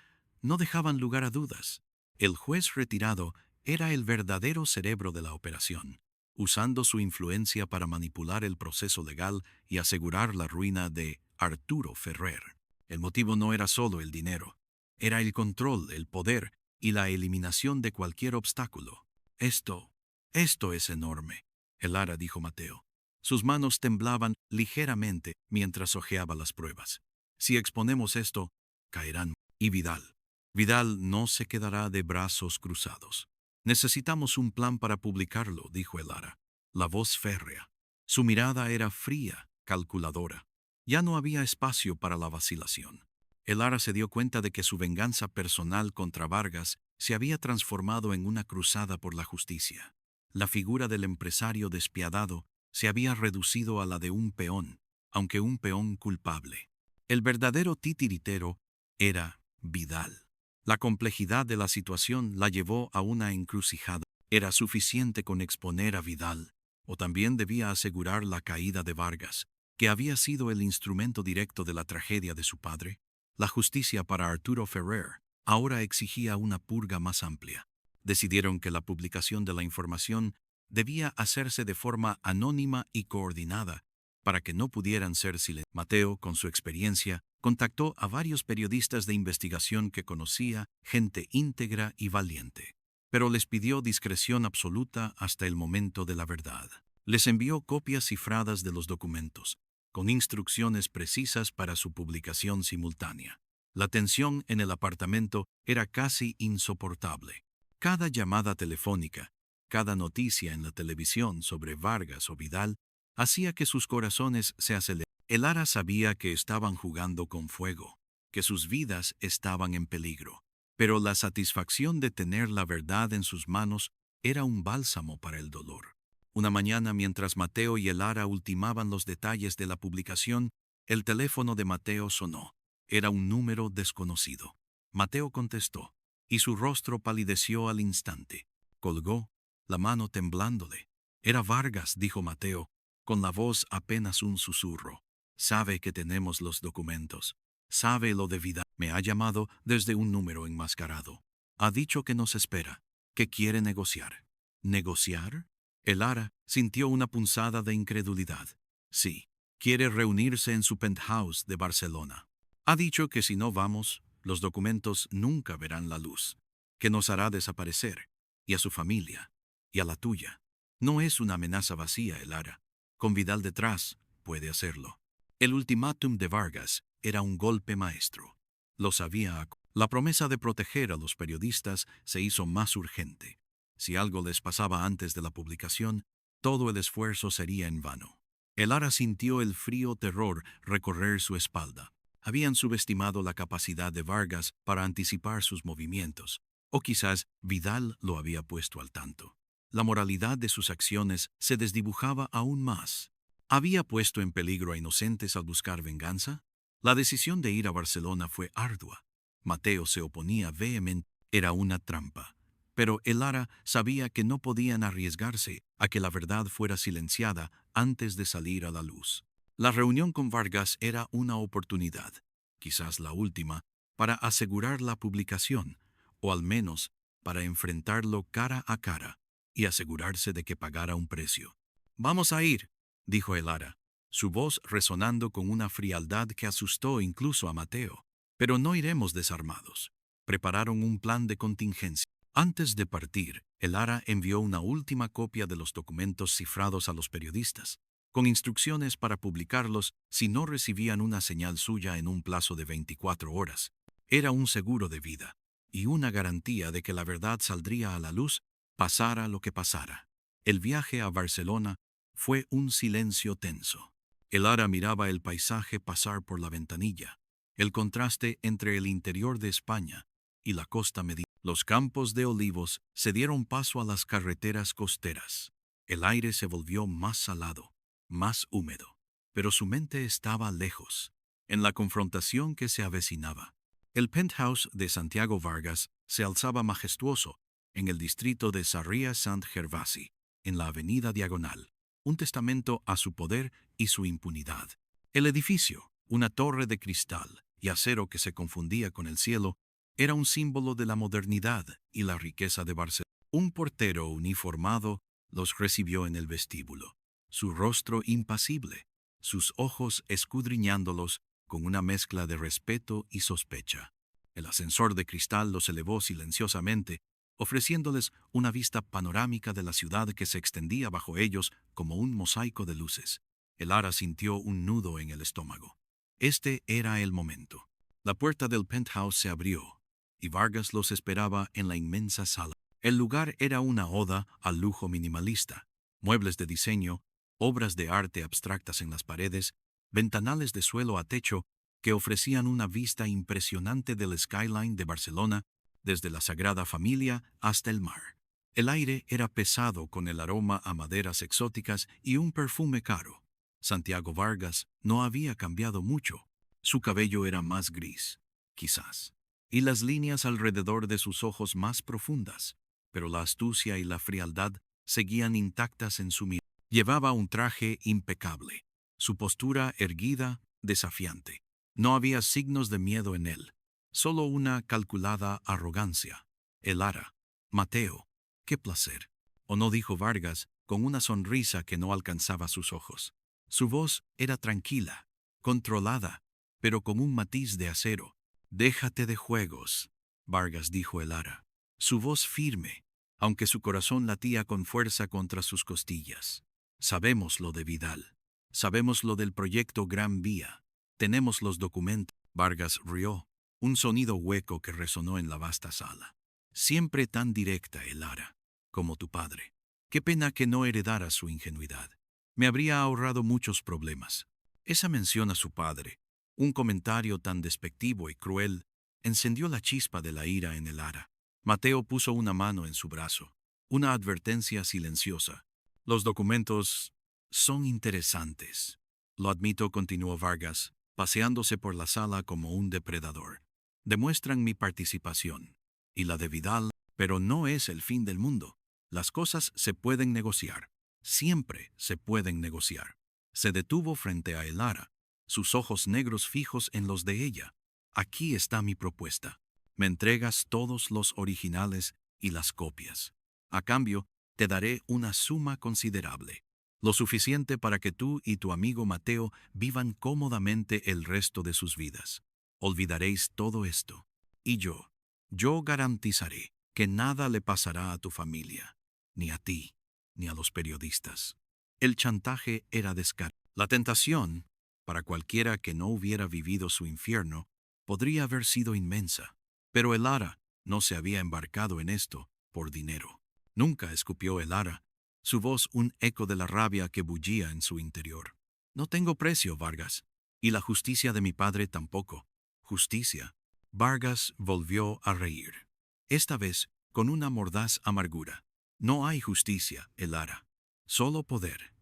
Speaker 1: no dejaban lugar a dudas. El juez retirado era el verdadero cerebro de la operación, usando su influencia para manipular el proceso legal y asegurar la ruina de Arturo Ferrer. El motivo no era solo el dinero, era el control, el poder y la eliminación de cualquier obstáculo. Esto es enorme, el Lara dijo Mateo. Sus manos temblaban ligeramente mientras hojeaba las pruebas. Si exponemos esto, caerán. Y Vidal no se quedará de brazos cruzados. Necesitamos un plan para publicarlo, dijo el Lara, la voz férrea. Su mirada era fría, calculadora. Ya no había espacio para la vacilación. El Lara se dio cuenta de que su venganza personal contra Vargas se había transformado en una cruzada por la justicia. La figura del empresario despiadado se había reducido a la de un peón, aunque un peón culpable. El verdadero titiritero era Vidal. La complejidad de la situación la llevó a una encrucijada. ¿Era suficiente con exponer a Vidal, o también debía asegurar la caída de Vargas, que había sido el instrumento directo de la tragedia de su padre? La justicia para Arturo Ferrer ahora exigía una purga más amplia. Decidieron que la publicación de la información debía hacerse de forma anónima y coordinada, para que no pudieran ser silenciados. Mateo, con su experiencia, contactó a varios periodistas de investigación que conocía, gente íntegra y valiente. Pero les pidió discreción absoluta hasta el momento de la verdad. Les envió copias cifradas de los documentos, con instrucciones precisas para su publicación simultánea. La tensión en el apartamento era casi insoportable. Cada llamada telefónica, cada noticia en la televisión sobre Vargas o Vidal, hacía que sus corazones se aceleraran. El Lara sabía que estaban jugando con fuego, que sus vidas estaban en peligro, pero la satisfacción de tener la verdad en sus manos era un bálsamo para el dolor. Una mañana, mientras Mateo y el Lara ultimaban los detalles de la publicación, el teléfono de Mateo sonó. Era un número desconocido. Mateo contestó, y su rostro palideció al instante. Colgó, la mano temblándole. Era Vargas, dijo Mateo, con la voz apenas un susurro. Sabe que tenemos los documentos. Sabe lo de Vidal. Me ha llamado desde un número enmascarado. Ha dicho que nos espera, que quiere negociar. ¿Negociar? El Lara sintió una punzada de incredulidad. Sí, quiere reunirse en su penthouse de Barcelona. Ha dicho que si no vamos, los documentos nunca verán la luz, que nos hará desaparecer, y a su familia, y a la tuya. No es una amenaza vacía, el Lara. Con Vidal detrás, puede hacerlo. El ultimátum de Vargas era un golpe maestro. Lo sabía. La promesa de proteger a los periodistas se hizo más urgente. Si algo les pasaba antes de la publicación, todo el esfuerzo sería en vano. El Lara sintió el frío terror recorrer su espalda. Habían subestimado la capacidad de Vargas para anticipar sus movimientos, o quizás Vidal lo había puesto al tanto. La moralidad de sus acciones se desdibujaba aún más. ¿Había puesto en peligro a inocentes al buscar venganza? La decisión de ir a Barcelona fue ardua. Mateo se oponía vehementemente. Era una trampa. Pero el Lara sabía que no podían arriesgarse a que la verdad fuera silenciada antes de salir a la luz. La reunión con Vargas era una oportunidad, quizás la última, para asegurar la publicación, o al menos para enfrentarlo cara a cara y asegurarse de que pagara un precio. «Vamos a ir», dijo el Lara, su voz resonando con una frialdad que asustó incluso a Mateo. «Pero no iremos desarmados». Prepararon un plan de contingencia. Antes de partir, el Lara envió una última copia de los documentos cifrados a los periodistas, con instrucciones para publicarlos si no recibían una señal suya en un plazo de 24 horas. Era un seguro de vida y una garantía de que la verdad saldría a la luz, pasara lo que pasara. El viaje a Barcelona fue un silencio tenso. El Lara miraba el paisaje pasar por la ventanilla, el contraste entre el interior de España y la costa mediterránea. Los campos de olivos se dieron paso a las carreteras costeras. El aire se volvió más salado, más húmedo, pero su mente estaba lejos, en la confrontación que se avecinaba. El penthouse de Santiago Vargas se alzaba majestuoso en el distrito de Sarriá-Sant-Gervasi, en la avenida Diagonal, un testamento a su poder y su impunidad. El edificio, una torre de cristal y acero que se confundía con el cielo, era un símbolo de la modernidad y la riqueza de Barcelona. Un portero uniformado los recibió en el vestíbulo, su rostro impasible, sus ojos escudriñándolos con una mezcla de respeto y sospecha. El ascensor de cristal los elevó silenciosamente, ofreciéndoles una vista panorámica de la ciudad que se extendía bajo ellos como un mosaico de luces. El Lara sintió un nudo en el estómago. Este era el momento. La puerta del penthouse se abrió y Vargas los esperaba en la inmensa sala. El lugar era una oda al lujo minimalista, muebles de diseño, obras de arte abstractas en las paredes, ventanales de suelo a techo que ofrecían una vista impresionante del skyline de Barcelona desde la Sagrada Familia hasta el mar. El aire era pesado con el aroma a maderas exóticas y un perfume caro. Santiago Vargas no había cambiado mucho. Su cabello era más gris, quizás, y las líneas alrededor de sus ojos más profundas, pero la astucia y la frialdad seguían intactas en su mirada. Llevaba un traje impecable, su postura erguida, desafiante. No había signos de miedo en él, solo una calculada arrogancia. El Lara, Mateo, qué placer. ¿O no?, dijo Vargas, con una sonrisa que no alcanzaba sus ojos. Su voz era tranquila, controlada, pero con un matiz de acero. Déjate de juegos, Vargas, dijo el Lara, su voz firme, aunque su corazón latía con fuerza contra sus costillas. Sabemos lo de Vidal. Sabemos lo del proyecto Gran Vía. Tenemos los documentos. Vargas rió, un sonido hueco que resonó en la vasta sala. Siempre tan directa, el Lara, como tu padre. Qué pena que no heredara su ingenuidad. Me habría ahorrado muchos problemas. Esa mención a su padre, un comentario tan despectivo y cruel, encendió la chispa de la ira en el Lara. Mateo puso una mano en su brazo, una advertencia silenciosa. Los documentos son interesantes. Lo admito, continuó Vargas, paseándose por la sala como un depredador. Demuestran mi participación, y la de Vidal, pero no es el fin del mundo. Las cosas se pueden negociar. Siempre se pueden negociar. Se detuvo frente a el Lara, sus ojos negros fijos en los de ella. Aquí está mi propuesta. Me entregas todos los originales y las copias. A cambio, te daré una suma considerable, lo suficiente para que tú y tu amigo Mateo vivan cómodamente el resto de sus vidas. Olvidaréis todo esto. Y yo garantizaré que nada le pasará a tu familia, ni a ti, ni a los periodistas. El chantaje era descarado. La tentación, para cualquiera que no hubiera vivido su infierno, podría haber sido inmensa. Pero el Lara no se había embarcado en esto por dinero. Nunca, escupió el Lara, su voz un eco de la rabia que bullía en su interior. No tengo precio, Vargas, y la justicia de mi padre tampoco. Justicia. Vargas volvió a reír, esta vez con una mordaz amargura. No hay justicia, el Lara, solo poder.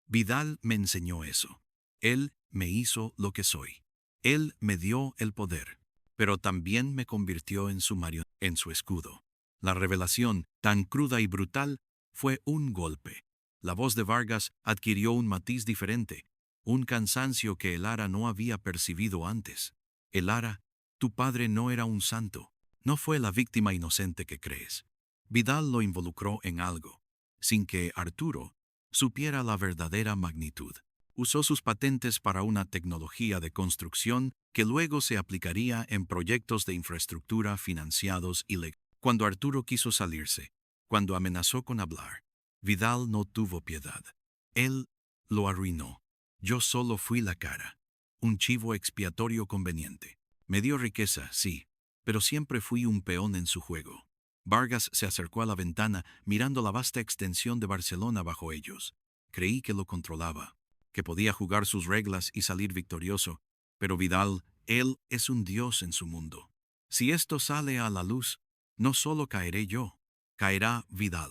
Speaker 1: Vidal me enseñó eso. Él me hizo lo que soy. Él me dio el poder, pero también me convirtió en su en su escudo. La revelación, tan cruda y brutal, fue un golpe. La voz de Vargas adquirió un matiz diferente, un cansancio que el Lara no había percibido antes. El Lara, tu padre no era un santo, no fue la víctima inocente que crees. Vidal lo involucró en algo, sin que Arturo supiera la verdadera magnitud. Usó sus patentes para una tecnología de construcción que luego se aplicaría en proyectos de infraestructura financiados ilegalmente. Cuando Arturo quiso salirse, cuando amenazó con hablar, Vidal no tuvo piedad. Él lo arruinó. Yo solo fui la cara. Un chivo expiatorio conveniente. Me dio riqueza, sí, pero siempre fui un peón en su juego. Vargas se acercó a la ventana, mirando la vasta extensión de Barcelona bajo ellos. Creí que lo controlaba, que podía jugar sus reglas y salir victorioso, pero Vidal, él es un dios en su mundo. Si esto sale a la luz, no solo caeré yo, caerá Vidal,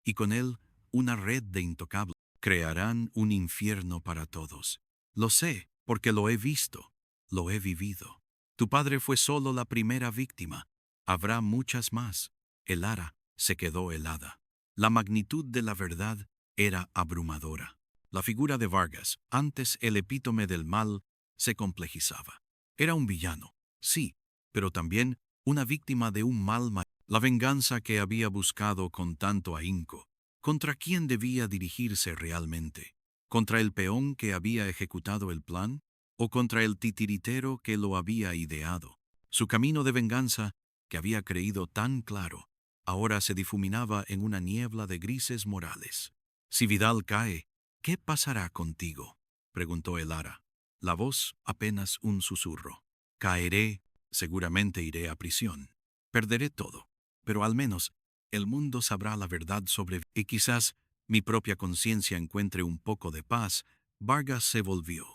Speaker 1: y con él una red de intocables. Crearán un infierno para todos. Lo sé, porque lo he visto, lo he vivido. Tu padre fue solo la primera víctima. Habrá muchas más. El ara se quedó helada. La magnitud de la verdad era abrumadora. La figura de Vargas, antes el epítome del mal, se complejizaba. Era un villano, sí, pero también una víctima de un mal mayor. La venganza que había buscado con tanto ahínco. ¿Contra quién debía dirigirse realmente? ¿Contra el peón que había ejecutado el plan? ¿O contra el titiritero que lo había ideado? Su camino de venganza, que había creído tan claro, ahora se difuminaba en una niebla de grises morales. Si Vidal cae, ¿qué pasará contigo?, preguntó el ara. La voz apenas un susurro. Caeré, seguramente iré a prisión. Perderé todo, pero al menos el mundo sabrá la verdad sobre... Y quizás mi propia conciencia encuentre un poco de paz. Vargas se volvió.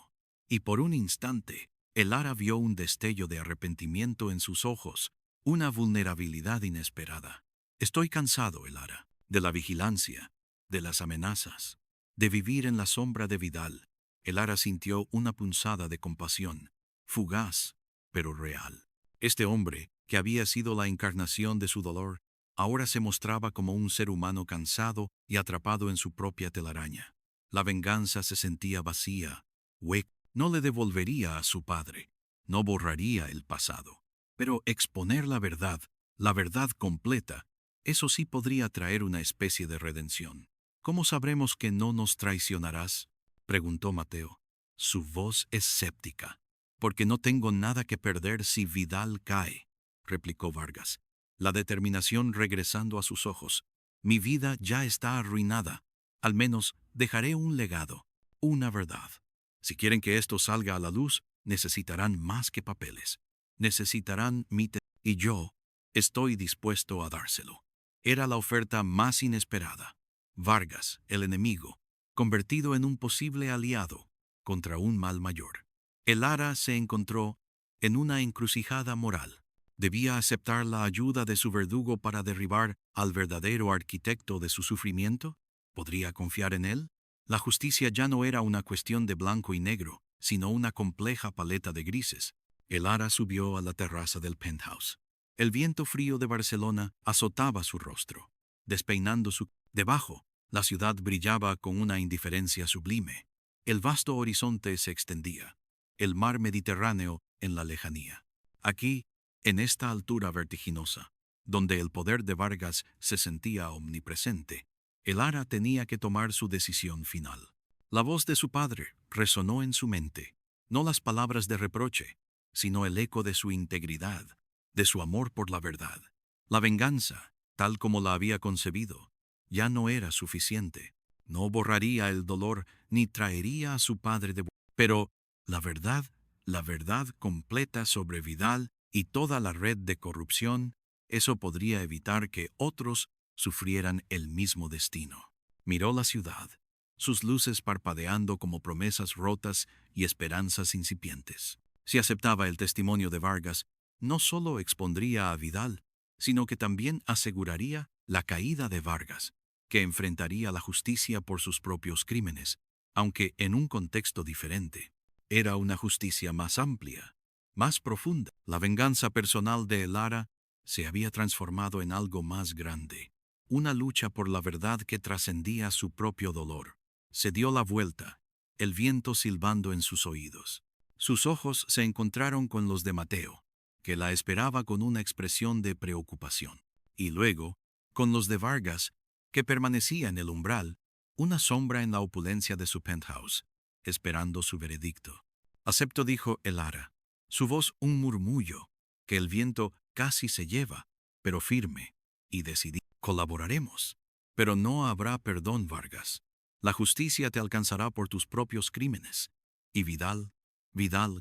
Speaker 1: Y por un instante, el ara vio un destello de arrepentimiento en sus ojos, una vulnerabilidad inesperada. Estoy cansado, el ara, de la vigilancia, de las amenazas, de vivir en la sombra de Vidal. El ara sintió una punzada de compasión, fugaz, pero real. Este hombre, que había sido la encarnación de su dolor, ahora se mostraba como un ser humano cansado y atrapado en su propia telaraña. La venganza se sentía vacía, hueca. No le devolvería a su padre, no borraría el pasado. Pero exponer la verdad completa, eso sí podría traer una especie de redención. ¿Cómo sabremos que no nos traicionarás?, preguntó Mateo. Su voz escéptica. Porque no tengo nada que perder si Vidal cae, replicó Vargas, la determinación regresando a sus ojos. Mi vida ya está arruinada. Al menos dejaré un legado, una verdad. Si quieren que esto salga a la luz, necesitarán más que papeles. Necesitarán y yo estoy dispuesto a dárselo. Era la oferta más inesperada. Vargas, el enemigo, convertido en un posible aliado contra un mal mayor. El ara se encontró en una encrucijada moral. ¿Debía aceptar la ayuda de su verdugo para derribar al verdadero arquitecto de su sufrimiento? ¿Podría confiar en él? La justicia ya no era una cuestión de blanco y negro, sino una compleja paleta de grises. El ara subió a la terraza del penthouse. El viento frío de Barcelona azotaba su rostro, despeinando su... Debajo, la ciudad brillaba con una indiferencia sublime. El vasto horizonte se extendía, el mar Mediterráneo en la lejanía. Aquí, en esta altura vertiginosa, donde el poder de Vargas se sentía omnipresente, el ara tenía que tomar su decisión final. La voz de su padre resonó en su mente, no las palabras de reproche, sino el eco de su integridad, de su amor por la verdad. La venganza, tal como la había concebido, ya no era suficiente. No borraría el dolor ni traería a su padre de vuelta. Pero la verdad completa sobre Vidal y toda la red de corrupción, eso podría evitar que otros sufrieran el mismo destino. Miró la ciudad, sus luces parpadeando como promesas rotas y esperanzas incipientes. Si aceptaba el testimonio de Vargas, no solo expondría a Vidal, sino que también aseguraría la caída de Vargas, que enfrentaría la justicia por sus propios crímenes, aunque en un contexto diferente. Era una justicia más amplia, más profunda. La venganza personal de el ara se había transformado en algo más grande, una lucha por la verdad que trascendía su propio dolor. Se dio la vuelta, el viento silbando en sus oídos. Sus ojos se encontraron con los de Mateo, que la esperaba con una expresión de preocupación, y luego con los de Vargas, que permanecía en el umbral, una sombra en la opulencia de su penthouse, esperando su veredicto. Acepto, dijo el ara, su voz un murmullo, que el viento casi se lleva, pero firme. y decidí, colaboraremos. Pero no habrá perdón, Vargas. La justicia te alcanzará por tus propios crímenes. Y Vidal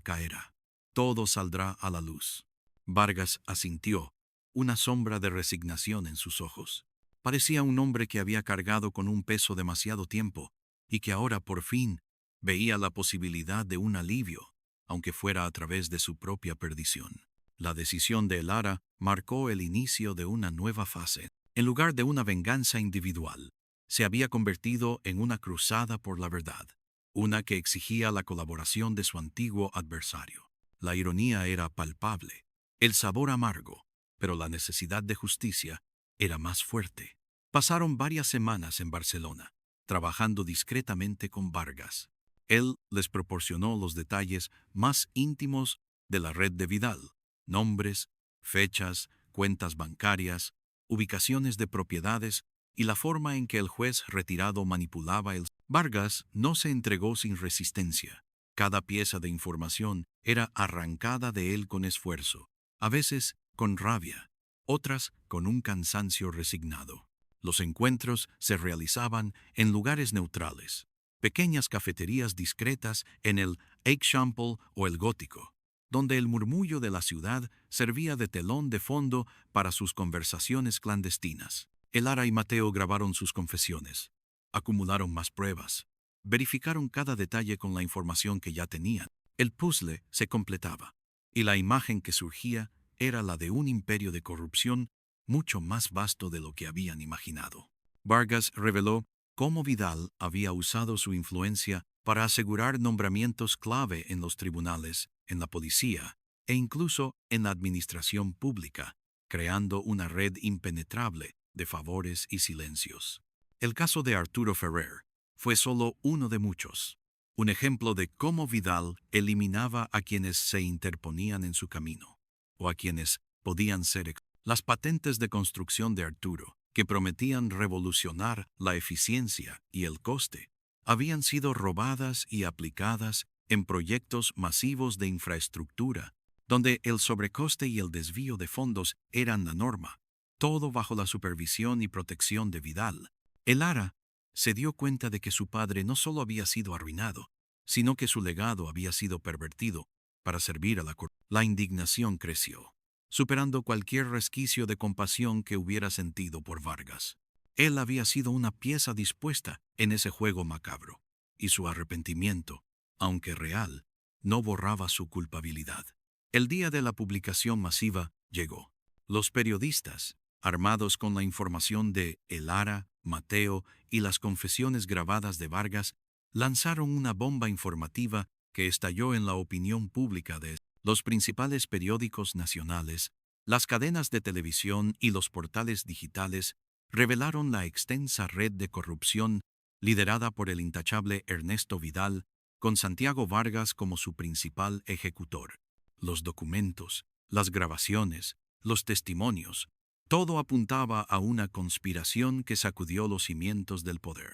Speaker 1: caerá. Todo saldrá a la luz. Vargas asintió, una sombra de resignación en sus ojos. Parecía un hombre que había cargado con un peso demasiado tiempo y que ahora por fin veía la posibilidad de un alivio, aunque fuera a través de su propia perdición. La decisión de Elara marcó el inicio de una nueva fase. En lugar de una venganza individual, se había convertido en una cruzada por la verdad, una que exigía la colaboración de su antiguo adversario. La ironía era palpable, el sabor amargo, pero la necesidad de justicia era más fuerte. Pasaron varias semanas en Barcelona, trabajando discretamente con Vargas. Él les proporcionó los detalles más íntimos de la red de Vidal: nombres, fechas, cuentas bancarias, ubicaciones de propiedades y la forma en que el juez retirado manipulaba el... Vargas no se entregó sin resistencia. Cada pieza de información era arrancada de él con esfuerzo, a veces con rabia, otras con un cansancio resignado. Los encuentros se realizaban en lugares neutrales, pequeñas cafeterías discretas en el Eixample o el Gótico, donde el murmullo de la ciudad servía de telón de fondo para sus conversaciones clandestinas. Elara y Mateo grabaron sus confesiones, acumularon más pruebas, verificaron cada detalle con la información que ya tenían. El puzzle se completaba, y la imagen que surgía era la de un imperio de corrupción mucho más vasto de lo que habían imaginado. Vargas reveló cómo Vidal había usado su influencia para asegurar nombramientos clave en los tribunales, en la policía e incluso en la administración pública, creando una red impenetrable de favores y silencios. El caso de Arturo Ferrer fue solo uno de muchos, un ejemplo de cómo Vidal eliminaba a quienes se interponían en su camino, o a quienes podían ser las patentes de construcción de Arturo, que prometían revolucionar la eficiencia y el coste, habían sido robadas y aplicadas en proyectos masivos de infraestructura, donde el sobrecoste y el desvío de fondos eran la norma, todo bajo la supervisión y protección de Vidal. Elara se dio cuenta de que su padre no solo había sido arruinado, sino que su legado había sido pervertido para servir a la corte. La indignación creció, superando cualquier resquicio de compasión que hubiera sentido por Vargas. Él había sido una pieza dispuesta en ese juego macabro, y su arrepentimiento, aunque real, no borraba su culpabilidad. El día de la publicación masiva llegó. Los periodistas, armados con la información de Elara, Mateo y las confesiones grabadas de Vargas, lanzaron una bomba informativa que estalló en la opinión pública de los principales periódicos nacionales, las cadenas de televisión y los portales digitales revelaron la extensa red de corrupción liderada por el intachable Ernesto Vidal, con Santiago Vargas como su principal ejecutor. Los documentos, las grabaciones, los testimonios, todo apuntaba a una conspiración que sacudió los cimientos del poder.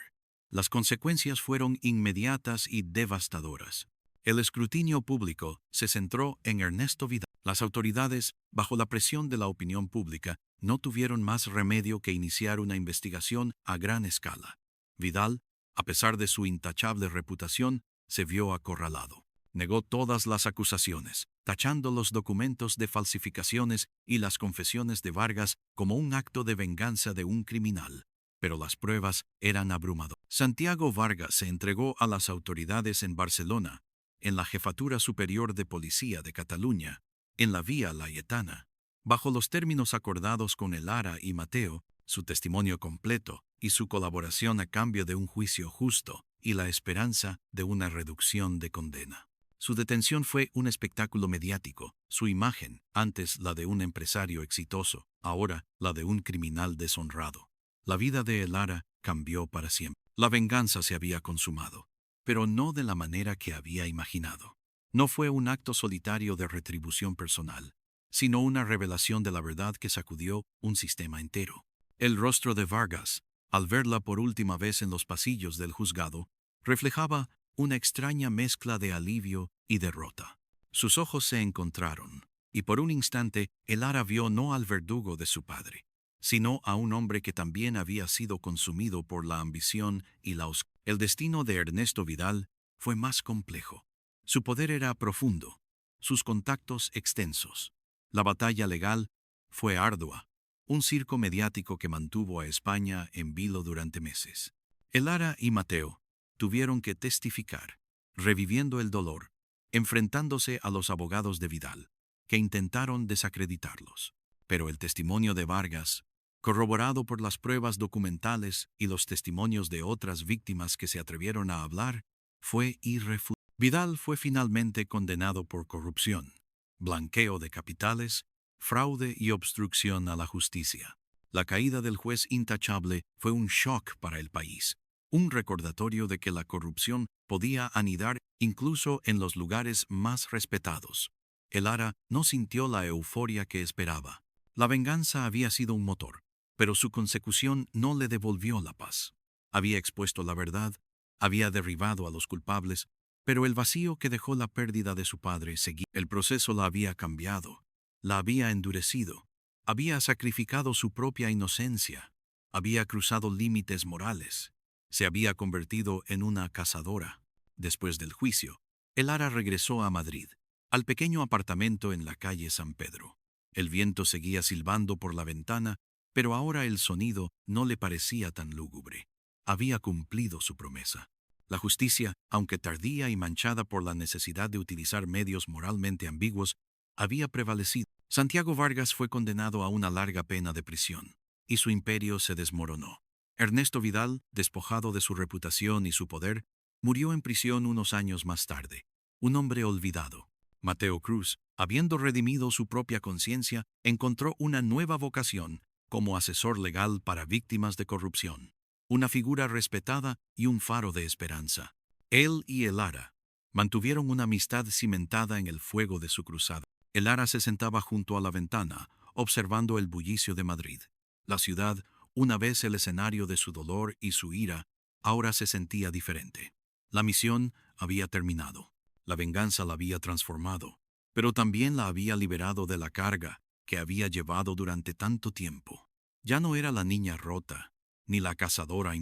Speaker 1: Las consecuencias fueron inmediatas y devastadoras. El escrutinio público se centró en Ernesto Vidal. Las autoridades, bajo la presión de la opinión pública, no tuvieron más remedio que iniciar una investigación a gran escala. Vidal, a pesar de su intachable reputación, se vio acorralado. Negó todas las acusaciones, tachando los documentos de falsificaciones y las confesiones de Vargas como un acto de venganza de un criminal. Pero las pruebas eran abrumadoras. Santiago Vargas se entregó a las autoridades en Barcelona, en la Jefatura Superior de Policía de Cataluña, en la Vía Laietana. Bajo los términos acordados con Elara y Mateo, su testimonio completo y su colaboración a cambio de un juicio justo y la esperanza de una reducción de condena. Su detención fue un espectáculo mediático, su imagen, antes la de un empresario exitoso, ahora la de un criminal deshonrado. La vida de Elara cambió para siempre. La venganza se había consumado, pero no de la manera que había imaginado. No fue un acto solitario de retribución personal, sino una revelación de la verdad que sacudió un sistema entero. El rostro de Vargas, al verla por última vez en los pasillos del juzgado, reflejaba una extraña mezcla de alivio y derrota. Sus ojos se encontraron, y por un instante Elara vio no al verdugo de su padre, sino a un hombre que también había sido consumido por la ambición y la oscuridad. El destino de Ernesto Vidal fue más complejo. Su poder era profundo, sus contactos extensos. La batalla legal fue ardua, un circo mediático que mantuvo a España en vilo durante meses. Lara y Mateo tuvieron que testificar, reviviendo el dolor, enfrentándose a los abogados de Vidal, que intentaron desacreditarlos. Pero el testimonio de Vargas, corroborado por las pruebas documentales y los testimonios de otras víctimas que se atrevieron a hablar, fue irrefutable. Vidal fue finalmente condenado por corrupción, blanqueo de capitales, fraude y obstrucción a la justicia. La caída del juez intachable fue un shock para el país, un recordatorio de que la corrupción podía anidar incluso en los lugares más respetados. Lara no sintió la euforia que esperaba. La venganza había sido un motor, pero su consecución no le devolvió la paz. Había expuesto la verdad, había derribado a los culpables, pero el vacío que dejó la pérdida de su padre seguía. El proceso la había cambiado, la había endurecido, había sacrificado su propia inocencia, había cruzado límites morales, se había convertido en una cazadora. Después del juicio, Lara regresó a Madrid, al pequeño apartamento en la calle San Pedro. El viento seguía silbando por la ventana, pero ahora el sonido no le parecía tan lúgubre. Había cumplido su promesa. La justicia, aunque tardía y manchada por la necesidad de utilizar medios moralmente ambiguos, había prevalecido. Santiago Vargas fue condenado a una larga pena de prisión, y su imperio se desmoronó. Ernesto Vidal, despojado de su reputación y su poder, murió en prisión unos años más tarde, un hombre olvidado. Mateo Cruz, habiendo redimido su propia conciencia, encontró una nueva vocación como asesor legal para víctimas de corrupción, una figura respetada y un faro de esperanza. Él y Lara mantuvieron una amistad cimentada en el fuego de su cruzada. Lara se sentaba junto a la ventana, observando el bullicio de Madrid. La ciudad, una vez el escenario de su dolor y su ira, ahora se sentía diferente. La misión había terminado. La venganza la había transformado, pero también la había liberado de la carga que había llevado durante tanto tiempo. Ya no era la niña rota, ni la cazadora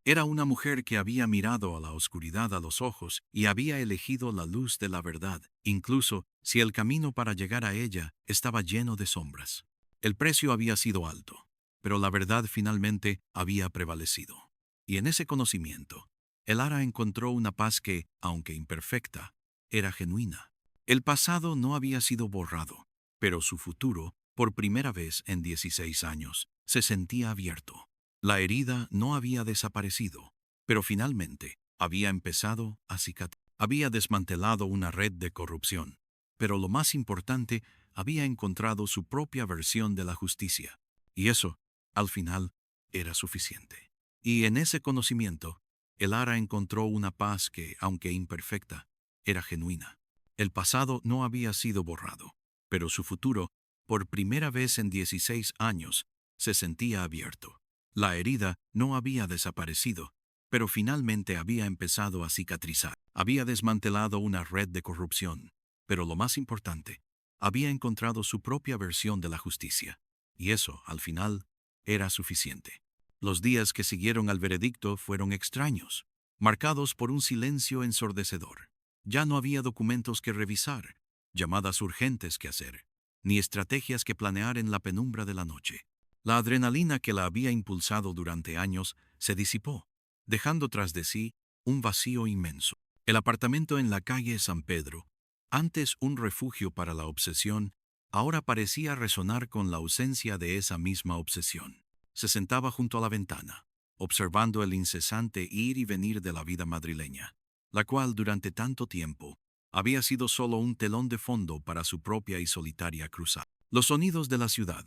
Speaker 1: era una mujer que había mirado a la oscuridad a los ojos y había elegido la luz de la verdad, incluso si el camino para llegar a ella estaba lleno de sombras. El precio había sido alto, pero la verdad finalmente había prevalecido. Y en ese conocimiento, Lara encontró una paz que, aunque imperfecta, era genuina. El pasado no había sido borrado, pero su futuro, por primera vez en 16 años, se sentía abierto. La herida no había desaparecido, pero finalmente había empezado a cicatrizar. Había desmantelado una red de corrupción, pero lo más importante, había encontrado su propia versión de la justicia. Y eso, al final, era suficiente. Y en ese conocimiento, Lara encontró una paz que, aunque imperfecta, era genuina. El pasado no había sido borrado, pero su futuro, por primera vez en 16 años, se sentía abierto. La herida no había desaparecido, pero finalmente había empezado a cicatrizar. Había desmantelado una red de corrupción, pero lo más importante, había encontrado su propia versión de la justicia. Y eso, al final, era suficiente. Los días que siguieron al veredicto fueron extraños, marcados por un silencio ensordecedor. Ya no había documentos que revisar, llamadas urgentes que hacer, ni estrategias que planear en la penumbra de la noche. La adrenalina que la había impulsado durante años se disipó, dejando tras de sí un vacío inmenso. El apartamento en la calle San Pedro, antes un refugio para la obsesión, ahora parecía resonar con la ausencia de esa misma obsesión. Se sentaba junto a la ventana, observando el incesante ir y venir de la vida madrileña, la cual durante tanto tiempo había sido solo un telón de fondo para su propia y solitaria cruzada. Los sonidos de la ciudad,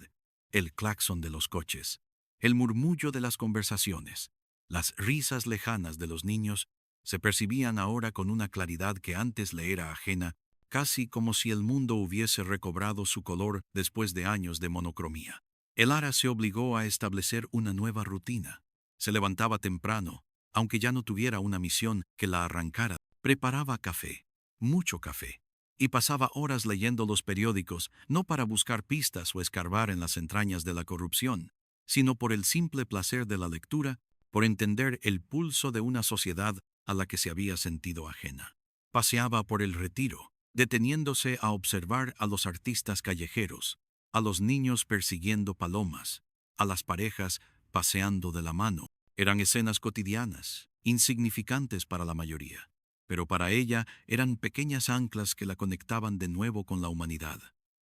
Speaker 1: el claxon de los coches, el murmullo de las conversaciones, las risas lejanas de los niños, se percibían ahora con una claridad que antes le era ajena, casi como si el mundo hubiese recobrado su color después de años de monocromía. Lara se obligó a establecer una nueva rutina. Se levantaba temprano, aunque ya no tuviera una misión que la arrancara. Preparaba café, mucho café, y pasaba horas leyendo los periódicos, no para buscar pistas o escarbar en las entrañas de la corrupción, sino por el simple placer de la lectura, por entender el pulso de una sociedad a la que se había sentido ajena. Paseaba por el Retiro, deteniéndose a observar a los artistas callejeros, a los niños persiguiendo palomas, a las parejas paseando de la mano. Eran escenas cotidianas, insignificantes para la mayoría, pero para ella eran pequeñas anclas que la conectaban de nuevo con la humanidad,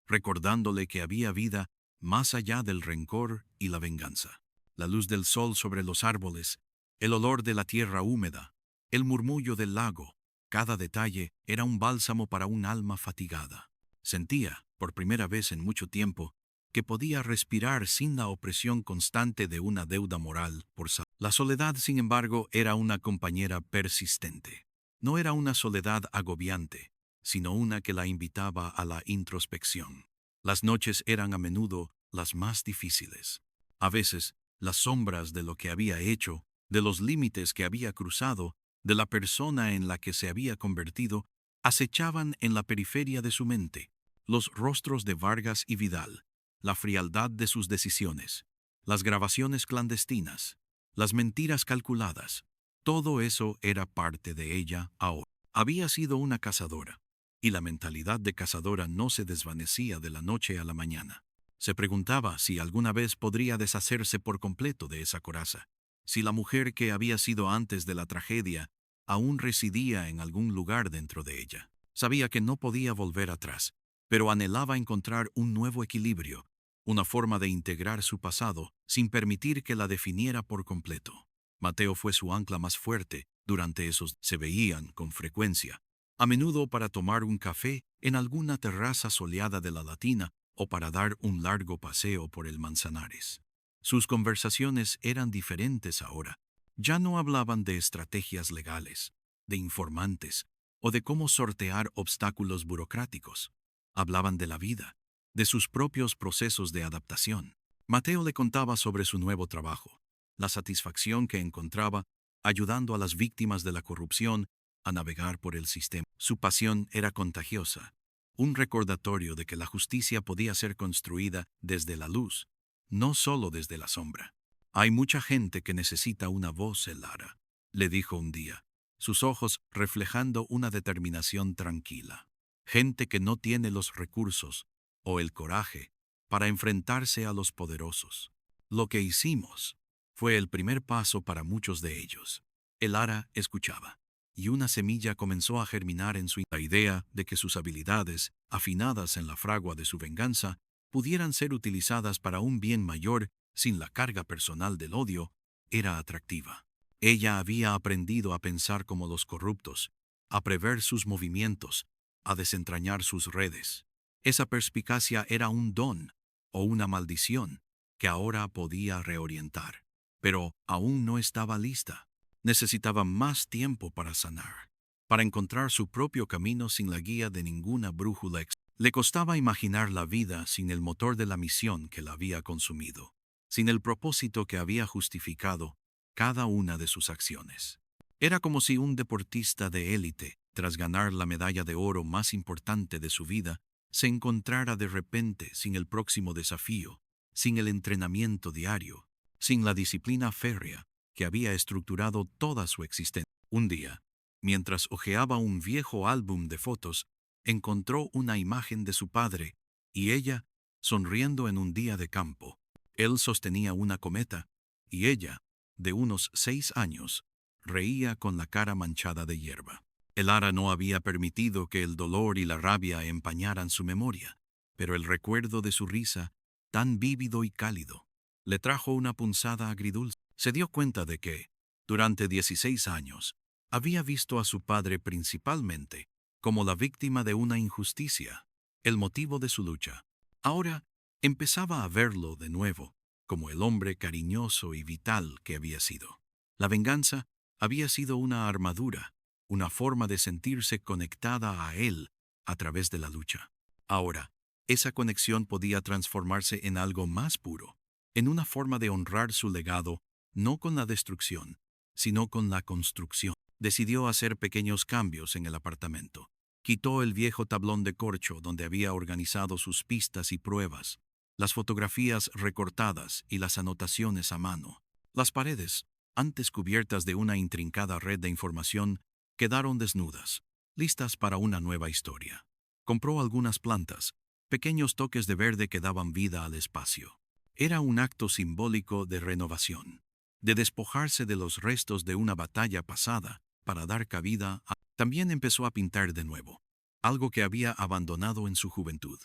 Speaker 1: recordándole que había vida más allá del rencor y la venganza. La luz del sol sobre los árboles, el olor de la tierra húmeda, el murmullo del lago, cada detalle era un bálsamo para un alma fatigada. Sentía, por primera vez en mucho tiempo, que podía respirar sin la opresión constante de una deuda moral por saber. La soledad, sin embargo, era una compañera persistente. No era una soledad agobiante, sino una que la invitaba a la introspección. Las noches eran a menudo las más difíciles. A veces, las sombras de lo que había hecho, de los límites que había cruzado, de la persona en la que se había convertido, acechaban en la periferia de su mente, los rostros de Vargas y Vidal, la frialdad de sus decisiones, las grabaciones clandestinas, las mentiras calculadas. Todo eso era parte de ella ahora. Había sido una cazadora, y la mentalidad de cazadora no se desvanecía de la noche a la mañana. Se preguntaba si alguna vez podría deshacerse por completo de esa coraza, si la mujer que había sido antes de la tragedia aún residía en algún lugar dentro de ella. Sabía que no podía volver atrás, pero anhelaba encontrar un nuevo equilibrio, una forma de integrar su pasado sin permitir que la definiera por completo. Mateo fue su ancla más fuerte durante esos. Se veían con frecuencia, a menudo para tomar un café en alguna terraza soleada de la Latina o para dar un largo paseo por el Manzanares. Sus conversaciones eran diferentes ahora. Ya no hablaban de estrategias legales, de informantes o de cómo sortear obstáculos burocráticos. Hablaban de la vida, de sus propios procesos de adaptación. Mateo le contaba sobre su nuevo trabajo, la satisfacción que encontraba ayudando a las víctimas de la corrupción a navegar por el sistema. Su pasión era contagiosa, un recordatorio de que la justicia podía ser construida desde la luz, no solo desde la sombra. Hay mucha gente que necesita una voz, Elara, le dijo un día, sus ojos reflejando una determinación tranquila. Gente que no tiene los recursos o el coraje para enfrentarse a los poderosos. Lo que hicimos fue el primer paso para muchos de ellos. Elara escuchaba, y una semilla comenzó a germinar en la idea de que sus habilidades, afinadas en la fragua de su venganza, pudieran ser utilizadas para un bien mayor sin la carga personal del odio, era atractiva. Ella había aprendido a pensar como los corruptos, a prever sus movimientos, a desentrañar sus redes. Esa perspicacia era un don o una maldición que ahora podía reorientar. Pero aún no estaba lista. Necesitaba más tiempo para sanar, para encontrar su propio camino sin la guía de ninguna brújula. Le costaba imaginar la vida sin el motor de la misión que la había consumido, sin el propósito que había justificado cada una de sus acciones. Era como si un deportista de élite, tras ganar la medalla de oro más importante de su vida, se encontrara de repente sin el próximo desafío, sin el entrenamiento diario, sin la disciplina férrea que había estructurado toda su existencia. Un día, mientras hojeaba un viejo álbum de fotos, encontró una imagen de su padre y ella sonriendo en un día de campo. Él sostenía una cometa y ella, de unos 6 años, reía con la cara manchada de hierba. Elara no había permitido que el dolor y la rabia empañaran su memoria, pero el recuerdo de su risa, tan vívido y cálido, le trajo una punzada agridulce. Se dio cuenta de que, durante 16 años, había visto a su padre principalmente como la víctima de una injusticia, el motivo de su lucha. Ahora empezaba a verlo de nuevo como el hombre cariñoso y vital que había sido. La venganza había sido una armadura, una forma de sentirse conectada a él a través de la lucha. Ahora, esa conexión podía transformarse en algo más puro, en una forma de honrar su legado, no con la destrucción, sino con la construcción. Decidió hacer pequeños cambios en el apartamento. Quitó el viejo tablón de corcho donde había organizado sus pistas y pruebas. las fotografías recortadas y las anotaciones a mano. Las paredes, antes cubiertas de una intrincada red de información, quedaron desnudas, listas para una nueva historia. Compró algunas plantas, pequeños toques de verde que daban vida al espacio. Era un acto simbólico de renovación, de despojarse de los restos de una batalla pasada para dar cabida a... También empezó a pintar de nuevo, algo que había abandonado en su juventud.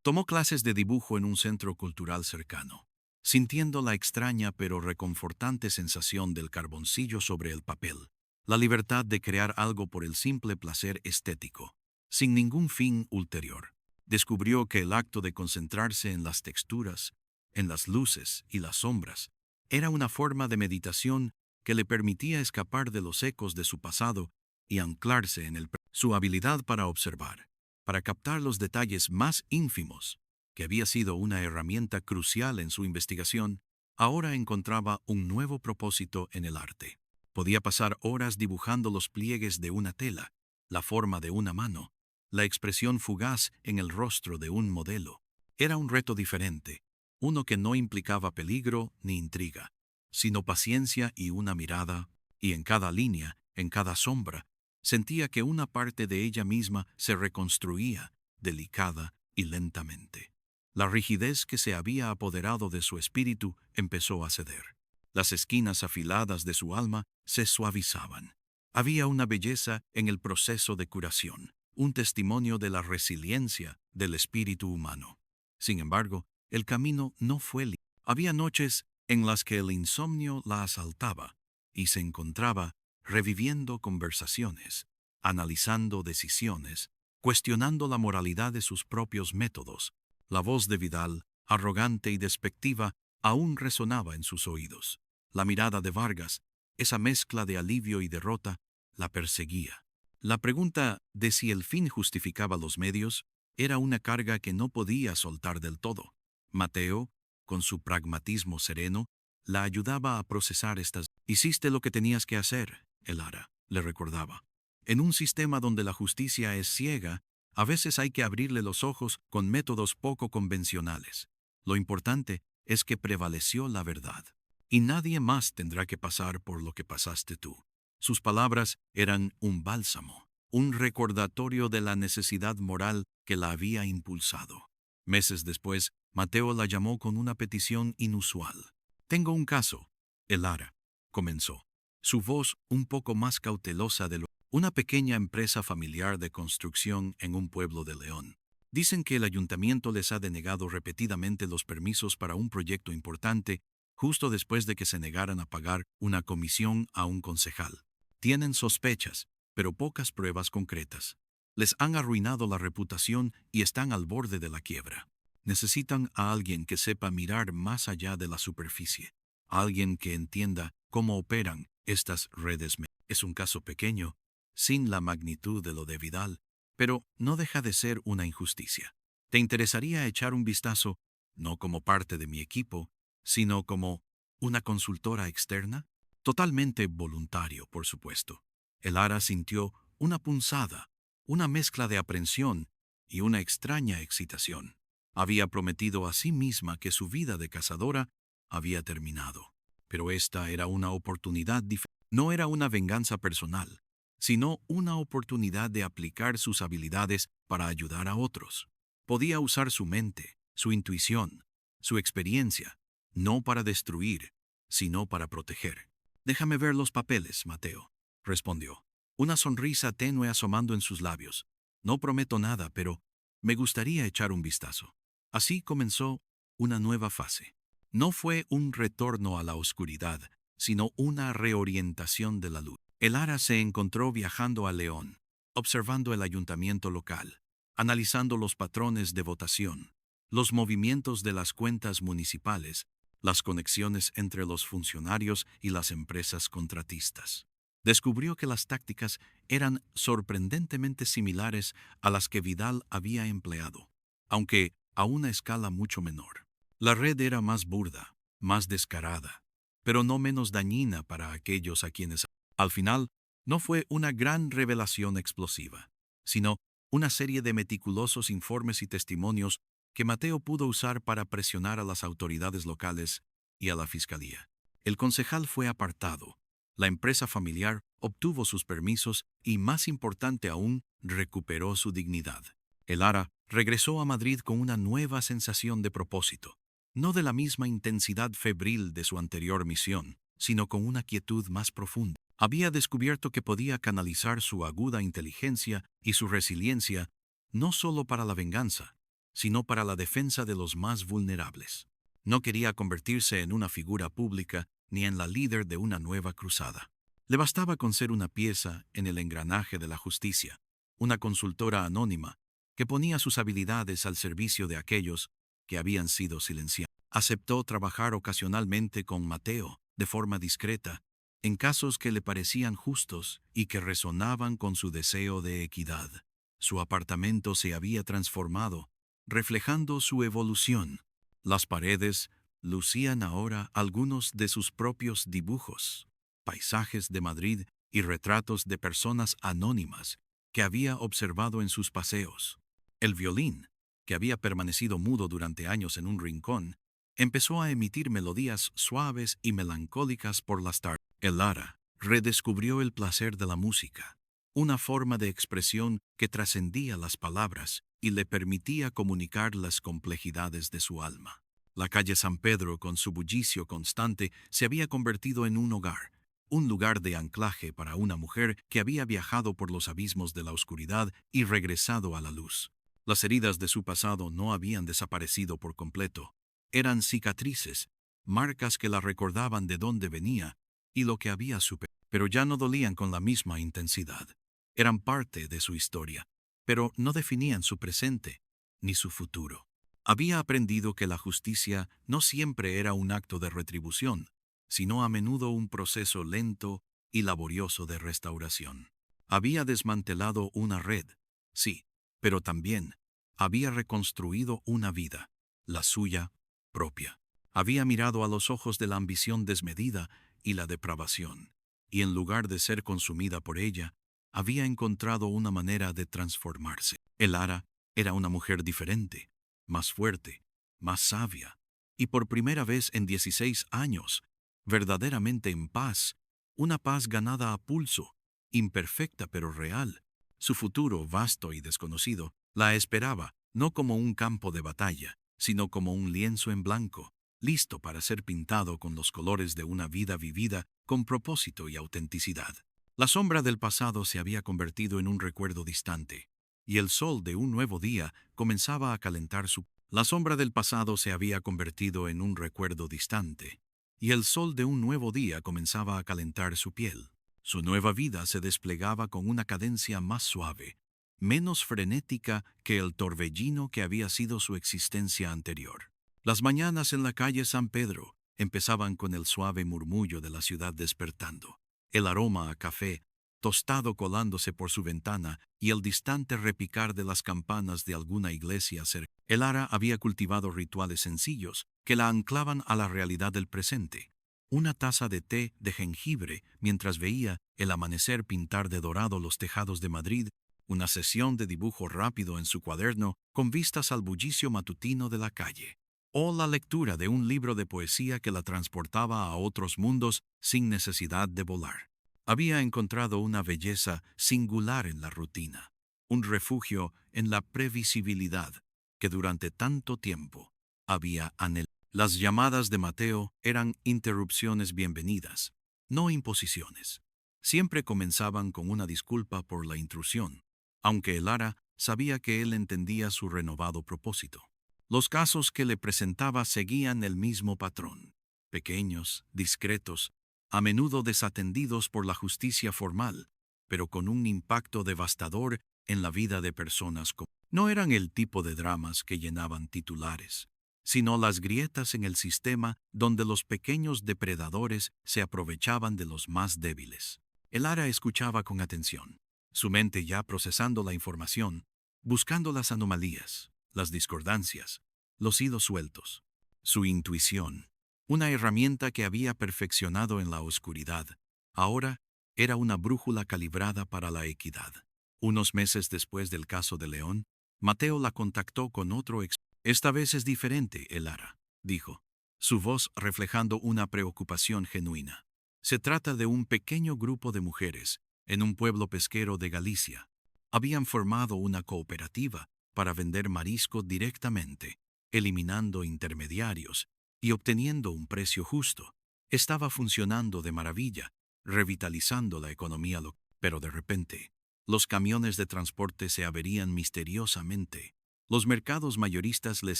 Speaker 1: Tomó clases de dibujo en un centro cultural cercano, sintiendo la extraña pero reconfortante sensación del carboncillo sobre el papel, la libertad de crear algo por el simple placer estético, sin ningún fin ulterior. Descubrió que el acto de concentrarse en las texturas, en las luces y las sombras, era una forma de meditación que le permitía escapar de los ecos de su pasado y anclarse en su habilidad para observar, para captar los detalles más ínfimos, que había sido una herramienta crucial en su investigación, ahora encontraba un nuevo propósito en el arte. Podía pasar horas dibujando los pliegues de una tela, la forma de una mano, la expresión fugaz en el rostro de un modelo. Era un reto diferente, uno que no implicaba peligro ni intriga, sino paciencia y una mirada, y en cada línea, en cada sombra, sentía que una parte de ella misma se reconstruía, delicada y lentamente. La rigidez que se había apoderado de su espíritu empezó a ceder. Las esquinas afiladas de su alma se suavizaban. Había una belleza en el proceso de curación, un testimonio de la resiliencia del espíritu humano. Sin embargo, el camino no fue libre. Había noches en las que el insomnio la asaltaba y se encontraba reviviendo conversaciones, analizando decisiones, cuestionando la moralidad de sus propios métodos. La voz de Vidal, arrogante y despectiva, aún resonaba en sus oídos. La mirada de Vargas, esa mezcla de alivio y derrota, la perseguía. La pregunta de si el fin justificaba los medios era una carga que no podía soltar del todo. Mateo, con su pragmatismo sereno, la ayudaba a procesar estas. Hiciste lo que tenías que hacer, Elara, le recordaba. En un sistema donde la justicia es ciega, a veces hay que abrirle los ojos con métodos poco convencionales. Lo importante es que prevaleció la verdad. Y nadie más tendrá que pasar por lo que pasaste tú. Sus palabras eran un bálsamo, un recordatorio de la necesidad moral que la había impulsado. Meses después, Mateo la llamó con una petición inusual. Tengo un caso, Elara, comenzó, su voz un poco más cautelosa de lo... Una pequeña empresa familiar de construcción en un pueblo de León. Dicen que el ayuntamiento les ha denegado repetidamente los permisos para un proyecto importante justo después de que se negaran a pagar una comisión a un concejal. Tienen sospechas, pero pocas pruebas concretas. Les han arruinado la reputación y están al borde de la quiebra. Necesitan a alguien que sepa mirar más allá de la superficie, alguien que entienda cómo operan estas redes. Es un caso pequeño, sin la magnitud de lo de Vidal, pero no deja de ser una injusticia. ¿Te interesaría echar un vistazo, no como parte de mi equipo, sino como una consultora externa? Totalmente voluntario, por supuesto. Elara sintió una punzada, una mezcla de aprensión y una extraña excitación. Había prometido a sí misma que su vida de cazadora había terminado, pero esta era una oportunidad diferente. No era una venganza personal, sino una oportunidad de aplicar sus habilidades para ayudar a otros. Podía usar su mente, su intuición, su experiencia, no para destruir, sino para proteger. Déjame ver los papeles, Mateo, respondió, una sonrisa tenue asomando en sus labios. No prometo nada, pero me gustaría echar un vistazo. Así comenzó una nueva fase. No fue un retorno a la oscuridad, sino una reorientación de la luz. Elara se encontró viajando a León, observando el ayuntamiento local, analizando los patrones de votación, los movimientos de las cuentas municipales, las conexiones entre los funcionarios y las empresas contratistas. Descubrió que las tácticas eran sorprendentemente similares a las que Vidal había empleado, aunque a una escala mucho menor. La red era más burda, más descarada, pero no menos dañina para aquellos a quienes... Al final, no fue una gran revelación explosiva, sino una serie de meticulosos informes y testimonios que Mateo pudo usar para presionar a las autoridades locales y a la fiscalía. El concejal fue apartado, la empresa familiar obtuvo sus permisos y, más importante aún, recuperó su dignidad. El Ara regresó a Madrid con una nueva sensación de propósito, no de la misma intensidad febril de su anterior misión, sino con una quietud más profunda. Había descubierto que podía canalizar su aguda inteligencia y su resiliencia no solo para la venganza, sino para la defensa de los más vulnerables. No quería convertirse en una figura pública ni en la líder de una nueva cruzada. Le bastaba con ser una pieza en el engranaje de la justicia, una consultora anónima que ponía sus habilidades al servicio de aquellos que habían sido silenciados. Aceptó trabajar ocasionalmente con Mateo, de forma discreta, en casos que le parecían justos y que resonaban con su deseo de equidad. Su apartamento se había transformado, reflejando su evolución. Las paredes lucían ahora algunos de sus propios dibujos, paisajes de Madrid y retratos de personas anónimas que había observado en sus paseos. El violín, que había permanecido mudo durante años en un rincón, empezó a emitir melodías suaves y melancólicas por las tardes. El Ara redescubrió el placer de la música, una forma de expresión que trascendía las palabras y le permitía comunicar las complejidades de su alma. La calle San Pedro, con su bullicio constante, se había convertido en un hogar, un lugar de anclaje para una mujer que había viajado por los abismos de la oscuridad y regresado a la luz. Las heridas de su pasado no habían desaparecido por completo. Eran cicatrices, marcas que la recordaban de dónde venía y lo que había superado, pero ya no dolían con la misma intensidad. Eran parte de su historia, pero no definían su presente ni su futuro. Había aprendido que la justicia no siempre era un acto de retribución, sino a menudo un proceso lento y laborioso de restauración. Había desmantelado una red, sí, pero también había reconstruido una vida, la suya propia. Había mirado a los ojos de la ambición desmedida y la depravación, y en lugar de ser consumida por ella, había encontrado una manera de transformarse. El Ara era una mujer diferente, más fuerte, más sabia, y por primera vez en 16 años, verdaderamente en paz, una paz ganada a pulso, imperfecta pero real. Su futuro, vasto y desconocido, la esperaba, no como un campo de batalla, sino como un lienzo en blanco, listo para ser pintado con los colores de una vida vivida con propósito y autenticidad. La sombra del pasado se había convertido en un recuerdo distante, y el sol de un nuevo día comenzaba a calentar su... La sombra del pasado se había convertido en un recuerdo distante, y el sol de un nuevo día comenzaba a calentar su piel. Su nueva vida se desplegaba con una cadencia más suave, menos frenética que el torbellino que había sido su existencia anterior. Las mañanas en la calle San Pedro empezaban con el suave murmullo de la ciudad despertando, el aroma a café tostado colándose por su ventana y el distante repicar de las campanas de alguna iglesia cerca. El Ara había cultivado rituales sencillos que la anclaban a la realidad del presente. Una taza de té de jengibre mientras veía el amanecer pintar de dorado los tejados de Madrid, una sesión de dibujo rápido en su cuaderno con vistas al bullicio matutino de la calle, o la lectura de un libro de poesía que la transportaba a otros mundos sin necesidad de volar. Había encontrado una belleza singular en la rutina, un refugio en la previsibilidad que durante tanto tiempo había anhelado. Las llamadas de Mateo eran interrupciones bienvenidas, no imposiciones. Siempre comenzaban con una disculpa por la intrusión, aunque el Ara sabía que él entendía su renovado propósito. Los casos que le presentaba seguían el mismo patrón, pequeños, discretos, a menudo desatendidos por la justicia formal, pero con un impacto devastador en la vida de personas comunes. No eran el tipo de dramas que llenaban titulares, sino las grietas en el sistema donde los pequeños depredadores se aprovechaban de los más débiles. El Ara escuchaba con atención, su mente ya procesando la información, buscando las anomalías, las discordancias, los hilos sueltos. Su intuición, una herramienta que había perfeccionado en la oscuridad, ahora era una brújula calibrada para la equidad. Unos meses después del caso de León, Mateo la contactó con otro Esta vez es diferente, Elara, dijo, su voz reflejando una preocupación genuina. Se trata de un pequeño grupo de mujeres en un pueblo pesquero de Galicia. Habían formado una cooperativa para vender marisco directamente, eliminando intermediarios y obteniendo un precio justo. Estaba funcionando de maravilla, revitalizando la economía local. Pero de repente, los camiones de transporte se averían misteriosamente. Los mercados mayoristas les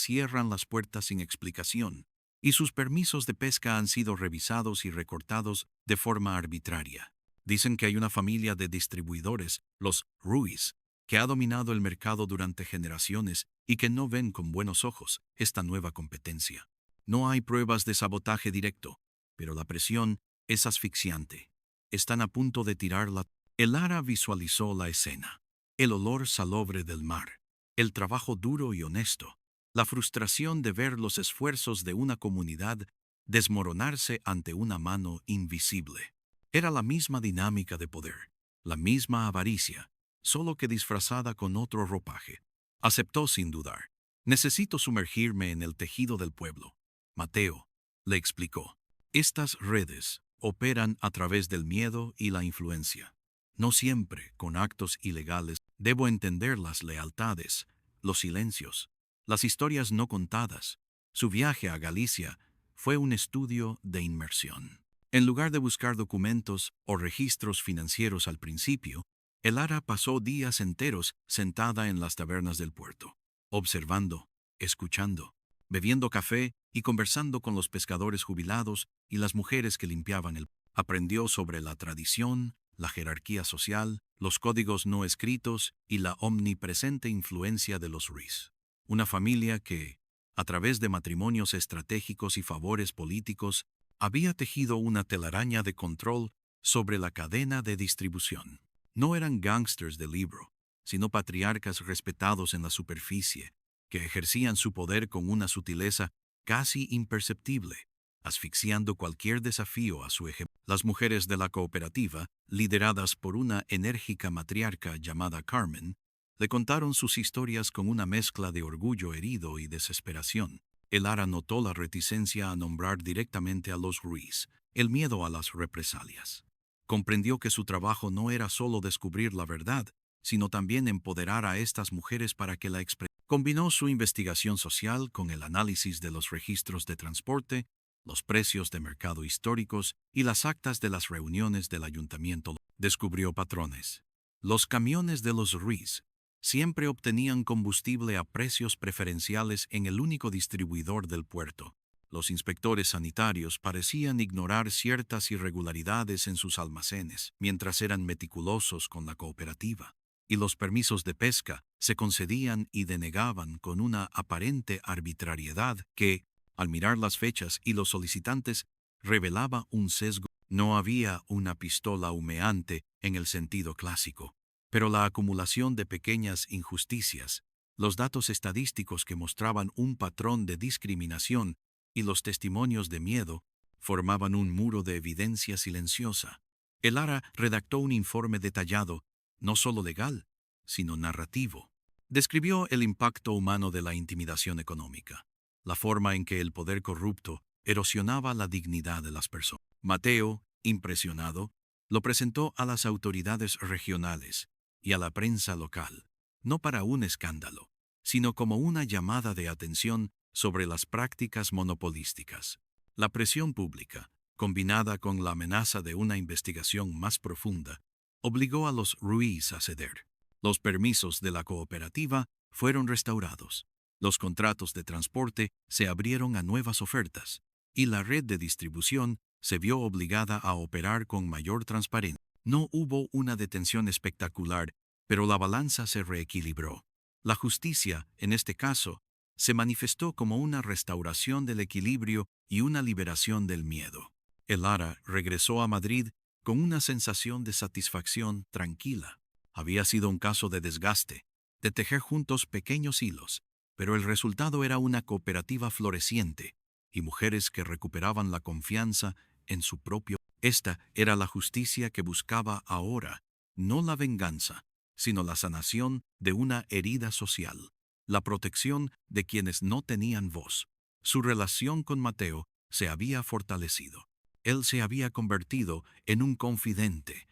Speaker 1: cierran las puertas sin explicación, y sus permisos de pesca han sido revisados y recortados de forma arbitraria. Dicen que hay una familia de distribuidores, los Ruiz, que ha dominado el mercado durante generaciones y que no ven con buenos ojos esta nueva competencia. No hay pruebas de sabotaje directo, pero la presión es asfixiante. Están a punto de tirarla. Elara visualizó la escena. El olor salobre del mar, el trabajo duro y honesto, la frustración de ver los esfuerzos de una comunidad desmoronarse ante una mano invisible. Era la misma dinámica de poder, la misma avaricia, solo que disfrazada con otro ropaje. Aceptó sin dudar. Necesito sumergirme en el tejido del pueblo. Mateo, le explicó. Estas redes operan a través del miedo y la influencia. No siempre con actos ilegales. Debo entender las lealtades, los silencios, las historias no contadas. Su viaje a Galicia fue un estudio de inmersión. En lugar de buscar documentos o registros financieros al principio, Elara pasó días enteros sentada en las tabernas del puerto, observando, escuchando, bebiendo café y conversando con los pescadores jubilados y las mujeres que limpiaban el. Aprendió sobre la tradición, la jerarquía social, los códigos no escritos y la omnipresente influencia de los Ruiz. Una familia que, a través de matrimonios estratégicos y favores políticos, había tejido una telaraña de control sobre la cadena de distribución. No eran gángsters de libro, sino patriarcas respetados en la superficie, que ejercían su poder con una sutileza casi imperceptible, asfixiando cualquier desafío a su ejemplo. Las mujeres de la cooperativa, lideradas por una enérgica matriarca llamada Carmen, le contaron sus historias con una mezcla de orgullo herido y desesperación. Elara notó la reticencia a nombrar directamente a los Ruiz, el miedo a las represalias. Comprendió que su trabajo no era solo descubrir la verdad, sino también empoderar a estas mujeres para que la expresen. Combinó su investigación social con el análisis de los registros de transporte, los precios de mercado históricos y las actas de las reuniones del ayuntamiento. Descubrió patrones. Los camiones de los Ruiz siempre obtenían combustible a precios preferenciales en el único distribuidor del puerto. Los inspectores sanitarios parecían ignorar ciertas irregularidades en sus almacenes, mientras eran meticulosos con la cooperativa. Y los permisos de pesca se concedían y denegaban con una aparente arbitrariedad que, al mirar las fechas y los solicitantes, revelaba un sesgo. No había una pistola humeante en el sentido clásico, pero la acumulación de pequeñas injusticias, los datos estadísticos que mostraban un patrón de discriminación y los testimonios de miedo formaban un muro de evidencia silenciosa. Elara redactó un informe detallado, no solo legal, sino narrativo. Describió el impacto humano de la intimidación económica, la forma en que el poder corrupto erosionaba la dignidad de las personas. Mateo, impresionado, lo presentó a las autoridades regionales y a la prensa local, no para un escándalo, sino como una llamada de atención sobre las prácticas monopolísticas. La presión pública, combinada con la amenaza de una investigación más profunda, obligó a los Ruiz a ceder. Los permisos de la cooperativa fueron restaurados. Los contratos de transporte se abrieron a nuevas ofertas, y la red de distribución se vio obligada a operar con mayor transparencia. No hubo una detención espectacular, pero la balanza se reequilibró. La justicia, en este caso, se manifestó como una restauración del equilibrio y una liberación del miedo. Elara regresó a Madrid con una sensación de satisfacción tranquila. Había sido un caso de desgaste, de tejer juntos pequeños hilos, pero el resultado era una cooperativa floreciente y mujeres que recuperaban la confianza en su propio. Esta era la justicia que buscaba ahora, no la venganza, sino la sanación de una herida social. la protección de quienes no tenían voz. Su relación con Mateo se había fortalecido. Él se había convertido en un confidente,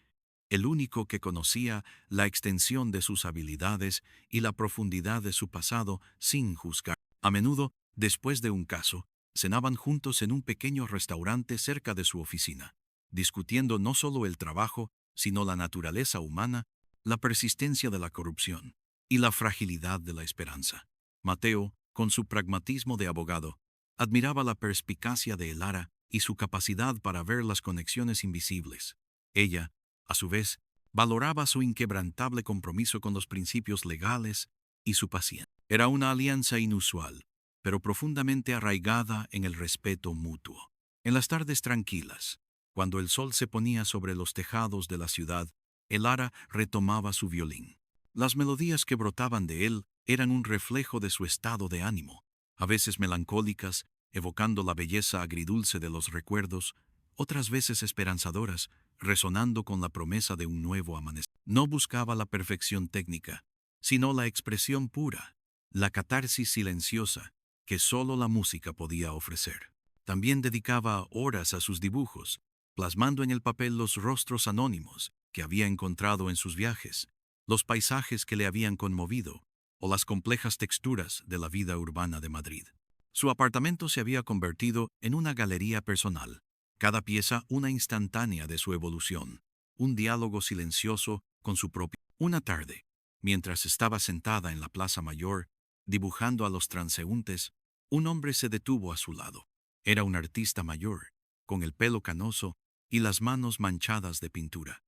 Speaker 1: el único que conocía la extensión de sus habilidades y la profundidad de su pasado sin juzgar. A menudo, después de un caso, cenaban juntos en un pequeño restaurante cerca de su oficina, discutiendo no solo el trabajo, sino la naturaleza humana, la persistencia de la corrupción y la fragilidad de la esperanza. Mateo, con su pragmatismo de abogado, admiraba la perspicacia de Elara y su capacidad para ver las conexiones invisibles. Ella, a su vez, valoraba su inquebrantable compromiso con los principios legales y su paciencia. Era una alianza inusual, pero profundamente arraigada en el respeto mutuo. En las tardes tranquilas, cuando el sol se ponía sobre los tejados de la ciudad, Elara retomaba su violín. Las melodías que brotaban de él eran un reflejo de su estado de ánimo, a veces melancólicas, evocando la belleza agridulce de los recuerdos, otras veces esperanzadoras, resonando con la promesa de un nuevo amanecer. No buscaba la perfección técnica, sino la expresión pura, la catarsis silenciosa que solo la música podía ofrecer. También dedicaba horas a sus dibujos, plasmando en el papel los rostros anónimos que había encontrado en sus viajes, los paisajes que le habían conmovido o las complejas texturas de la vida urbana de Madrid. Su apartamento se había convertido en una galería personal, cada pieza una instantánea de su evolución, un diálogo silencioso con su propio. Una tarde, mientras estaba sentada en la Plaza Mayor, dibujando a los transeúntes, un hombre se detuvo a su lado. Era un artista mayor, con el pelo canoso y las manos manchadas de pintura.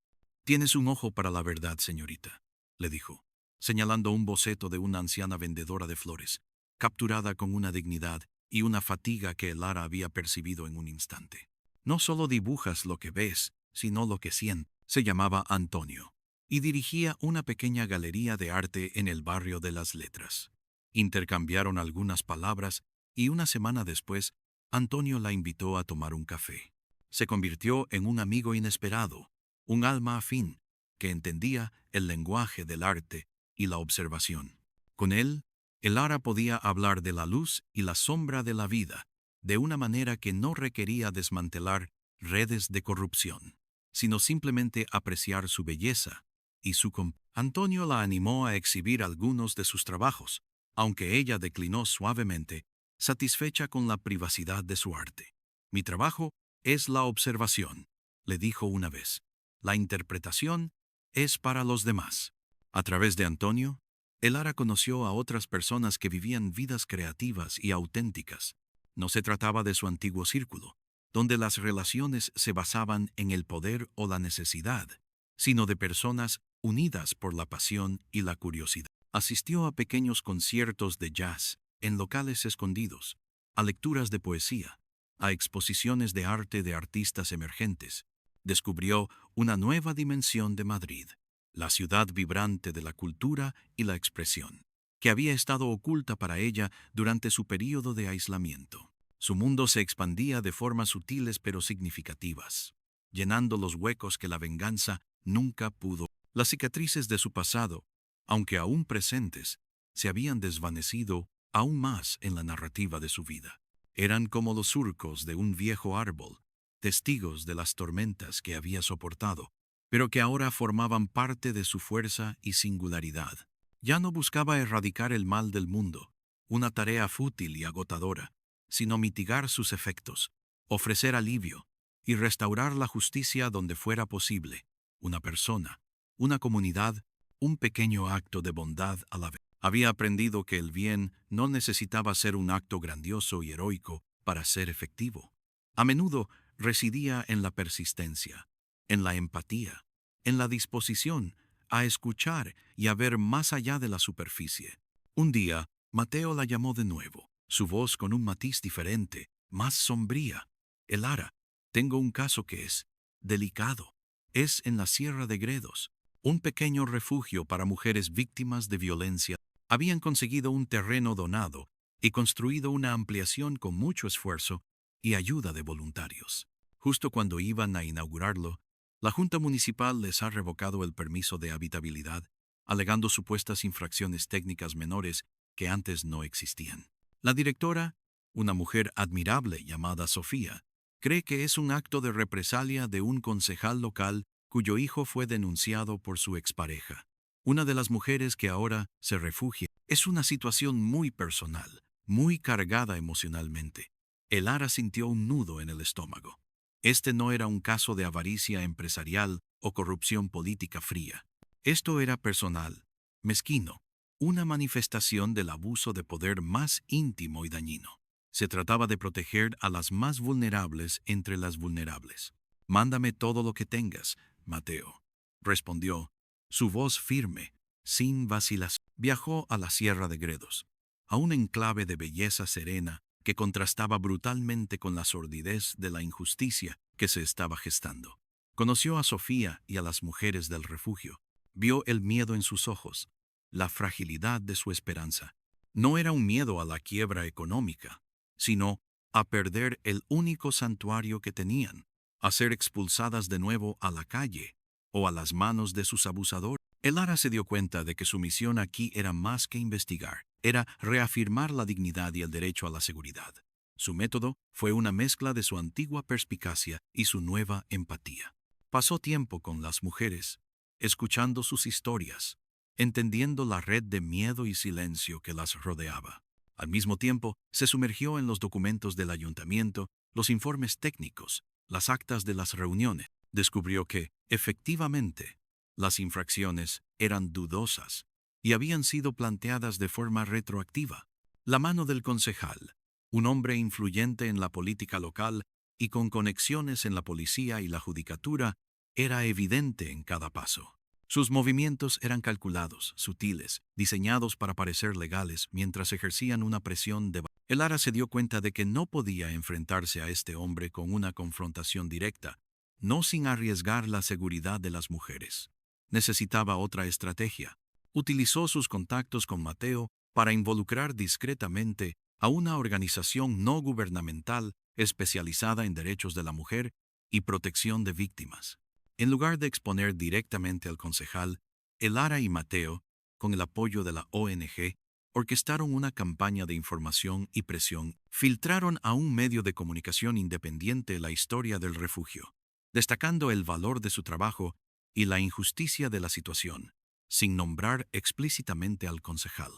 Speaker 1: «Tienes un ojo para la verdad, señorita», le dijo, señalando un boceto de una anciana vendedora de flores, capturada con una dignidad y una fatiga que Elara había percibido en un instante. «No solo dibujas lo que ves, sino lo que sientes». Se llamaba Antonio, y dirigía una pequeña galería de arte en el barrio de las Letras. Intercambiaron algunas palabras y una semana después, Antonio la invitó a tomar un café. Se convirtió en un amigo inesperado, un alma afín, que entendía el lenguaje del arte y la observación. Con él, Elara podía hablar de la luz y la sombra de la vida, de una manera que no requería desmantelar redes de corrupción, sino simplemente apreciar su belleza y su Antonio la animó a exhibir algunos de sus trabajos, aunque ella declinó suavemente, satisfecha con la privacidad de su arte. «Mi trabajo es la observación», le dijo una vez. «La interpretación es para los demás». A través de Antonio, Elara conoció a otras personas que vivían vidas creativas y auténticas. No se trataba de su antiguo círculo, donde las relaciones se basaban en el poder o la necesidad, sino de personas unidas por la pasión y la curiosidad. Asistió a pequeños conciertos de jazz en locales escondidos, a lecturas de poesía, a exposiciones de arte de artistas emergentes. Descubrió una nueva dimensión de Madrid, la ciudad vibrante de la cultura y la expresión, que había estado oculta para ella durante su período de aislamiento. Su mundo se expandía de formas sutiles pero significativas, llenando los huecos que la venganza nunca pudo. Las cicatrices de su pasado, aunque aún presentes, se habían desvanecido aún más en la narrativa de su vida. Eran como los surcos de un viejo árbol, testigos de las tormentas que había soportado, pero que ahora formaban parte de su fuerza y singularidad. Ya no buscaba erradicar el mal del mundo, una tarea fútil y agotadora, sino mitigar sus efectos, ofrecer alivio y restaurar la justicia donde fuera posible. Una persona, una comunidad, un pequeño acto de bondad a la vez. Había aprendido que el bien no necesitaba ser un acto grandioso y heroico para ser efectivo. A menudo residía en la persistencia, en la empatía, en la disposición a escuchar y a ver más allá de la superficie. Un día, Mateo la llamó de nuevo, su voz con un matiz diferente, más sombría. «Elara, tengo un caso que es delicado. Es en la Sierra de Gredos, un pequeño refugio para mujeres víctimas de violencia. Habían conseguido un terreno donado y construido una ampliación con mucho esfuerzo y ayuda de voluntarios. Justo cuando iban a inaugurarlo, la Junta Municipal les ha revocado el permiso de habitabilidad, alegando supuestas infracciones técnicas menores que antes no existían. La directora, una mujer admirable llamada Sofía, cree que es un acto de represalia de un concejal local cuyo hijo fue denunciado por su expareja. Una de las mujeres que ahora se refugia. Es una situación muy personal, muy cargada emocionalmente. Elara sintió un nudo en el estómago. Este no era un caso de avaricia empresarial o corrupción política fría. Esto era personal, mezquino, una manifestación del abuso de poder más íntimo y dañino. Se trataba de proteger a las más vulnerables entre las vulnerables. «Mándame todo lo que tengas, Mateo», respondió, su voz firme, sin vacilación. Viajó a la Sierra de Gredos, a un enclave de belleza serena que contrastaba brutalmente con la sordidez de la injusticia que se estaba gestando. Conoció a Sofía y a las mujeres del refugio. Vio el miedo en sus ojos, la fragilidad de su esperanza. No era un miedo a la quiebra económica, sino a perder el único santuario que tenían, a ser expulsadas de nuevo a la calle o a las manos de sus abusadores. Elara se dio cuenta de que su misión aquí era más que investigar, era reafirmar la dignidad y el derecho a la seguridad. Su método fue una mezcla de su antigua perspicacia y su nueva empatía. Pasó tiempo con las mujeres, escuchando sus historias, entendiendo la red de miedo y silencio que las rodeaba. Al mismo tiempo, se sumergió en los documentos del ayuntamiento, los informes técnicos, las actas de las reuniones. Descubrió que, efectivamente, las infracciones eran dudosas y habían sido planteadas de forma retroactiva. La mano del concejal, un hombre influyente en la política local y con conexiones en la policía y la judicatura, era evidente en cada paso. Sus movimientos eran calculados, sutiles, diseñados para parecer legales mientras ejercían una presión de... Elara se dio cuenta de que no podía enfrentarse a este hombre con una confrontación directa, no sin arriesgar la seguridad de las mujeres. Necesitaba otra estrategia. Utilizó sus contactos con Mateo para involucrar discretamente a una organización no gubernamental especializada en derechos de la mujer y protección de víctimas. En lugar de exponer directamente al concejal, Elara y Mateo, con el apoyo de la ONG, orquestaron una campaña de información y presión. Filtraron a un medio de comunicación independiente la historia del refugio, destacando el valor de su trabajo y la injusticia de la situación, sin nombrar explícitamente al concejal.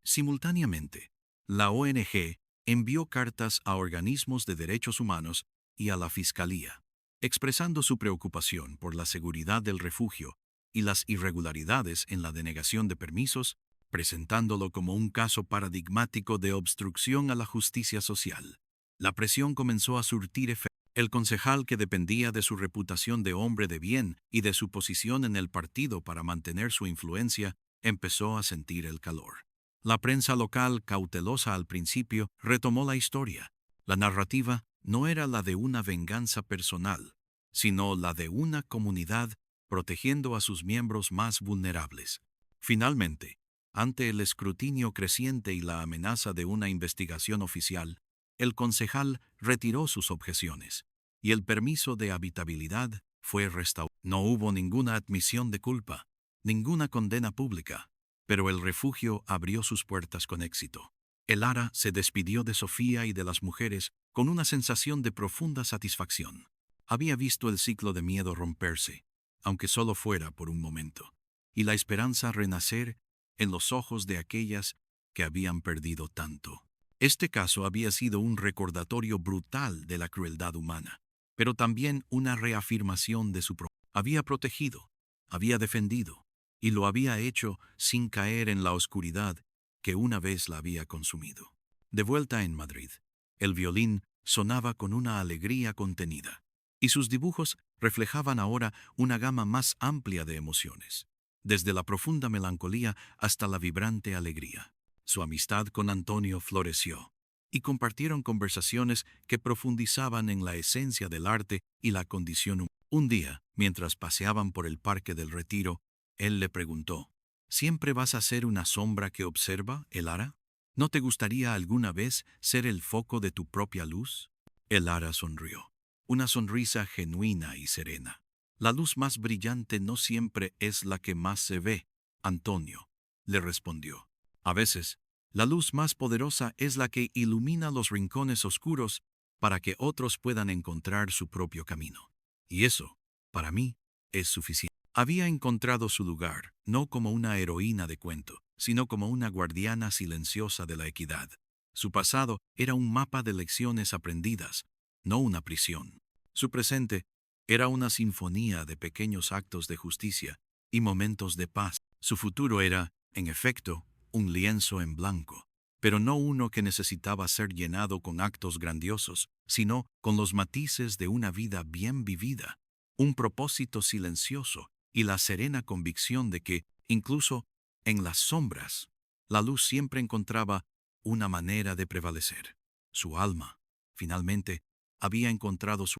Speaker 1: Simultáneamente, la ONG envió cartas a organismos de derechos humanos y a la Fiscalía, expresando su preocupación por la seguridad del refugio y las irregularidades en la denegación de permisos, presentándolo como un caso paradigmático de obstrucción a la justicia social. La presión comenzó a surtir efecto. El concejal, que dependía de su reputación de hombre de bien y de su posición en el partido para mantener su influencia, empezó a sentir el calor. La prensa local, cautelosa al principio, retomó la historia. La narrativa no era la de una venganza personal, sino la de una comunidad protegiendo a sus miembros más vulnerables. Finalmente, ante el escrutinio creciente y la amenaza de una investigación oficial, el concejal retiró sus objeciones, y el permiso de habitabilidad fue restaurado. No hubo ninguna admisión de culpa, ninguna condena pública, pero el refugio abrió sus puertas con éxito. Elara se despidió de Sofía y de las mujeres con una sensación de profunda satisfacción. Había visto el ciclo de miedo romperse, aunque solo fuera por un momento, y la esperanza renacer en los ojos de aquellas que habían perdido tanto. Este caso había sido un recordatorio brutal de la crueldad humana, pero también una reafirmación de su propósito. Había protegido, había defendido, y lo había hecho sin caer en la oscuridad que una vez la había consumido. De vuelta en Madrid, el violín sonaba con una alegría contenida, y sus dibujos reflejaban ahora una gama más amplia de emociones, desde la profunda melancolía hasta la vibrante alegría. Su amistad con Antonio floreció, y compartieron conversaciones que profundizaban en la esencia del arte y la condición humana. Un día, mientras paseaban por el Parque del Retiro, él le preguntó: ¿Siempre vas a ser una sombra que observa, Elara? ¿No te gustaría alguna vez ser el foco de tu propia luz? Elara sonrió, una sonrisa genuina y serena. La luz más brillante no siempre es la que más se ve, Antonio, le respondió. A veces, La luz más poderosa es la que ilumina los rincones oscuros para que otros puedan encontrar su propio camino. Y eso, para mí, es suficiente. Había encontrado su lugar, no como una heroína de cuento, sino como una guardiana silenciosa de la equidad. Su pasado era un mapa de lecciones aprendidas, no una prisión. Su presente era una sinfonía de pequeños actos de justicia y momentos de paz. Su futuro era, en efecto, un lienzo en blanco, pero no uno que necesitaba ser llenado con actos grandiosos, sino con los matices de una vida bien vivida, un propósito silencioso y la serena convicción de que, incluso en las sombras, la luz siempre encontraba una manera de prevalecer. Su alma, finalmente, había encontrado su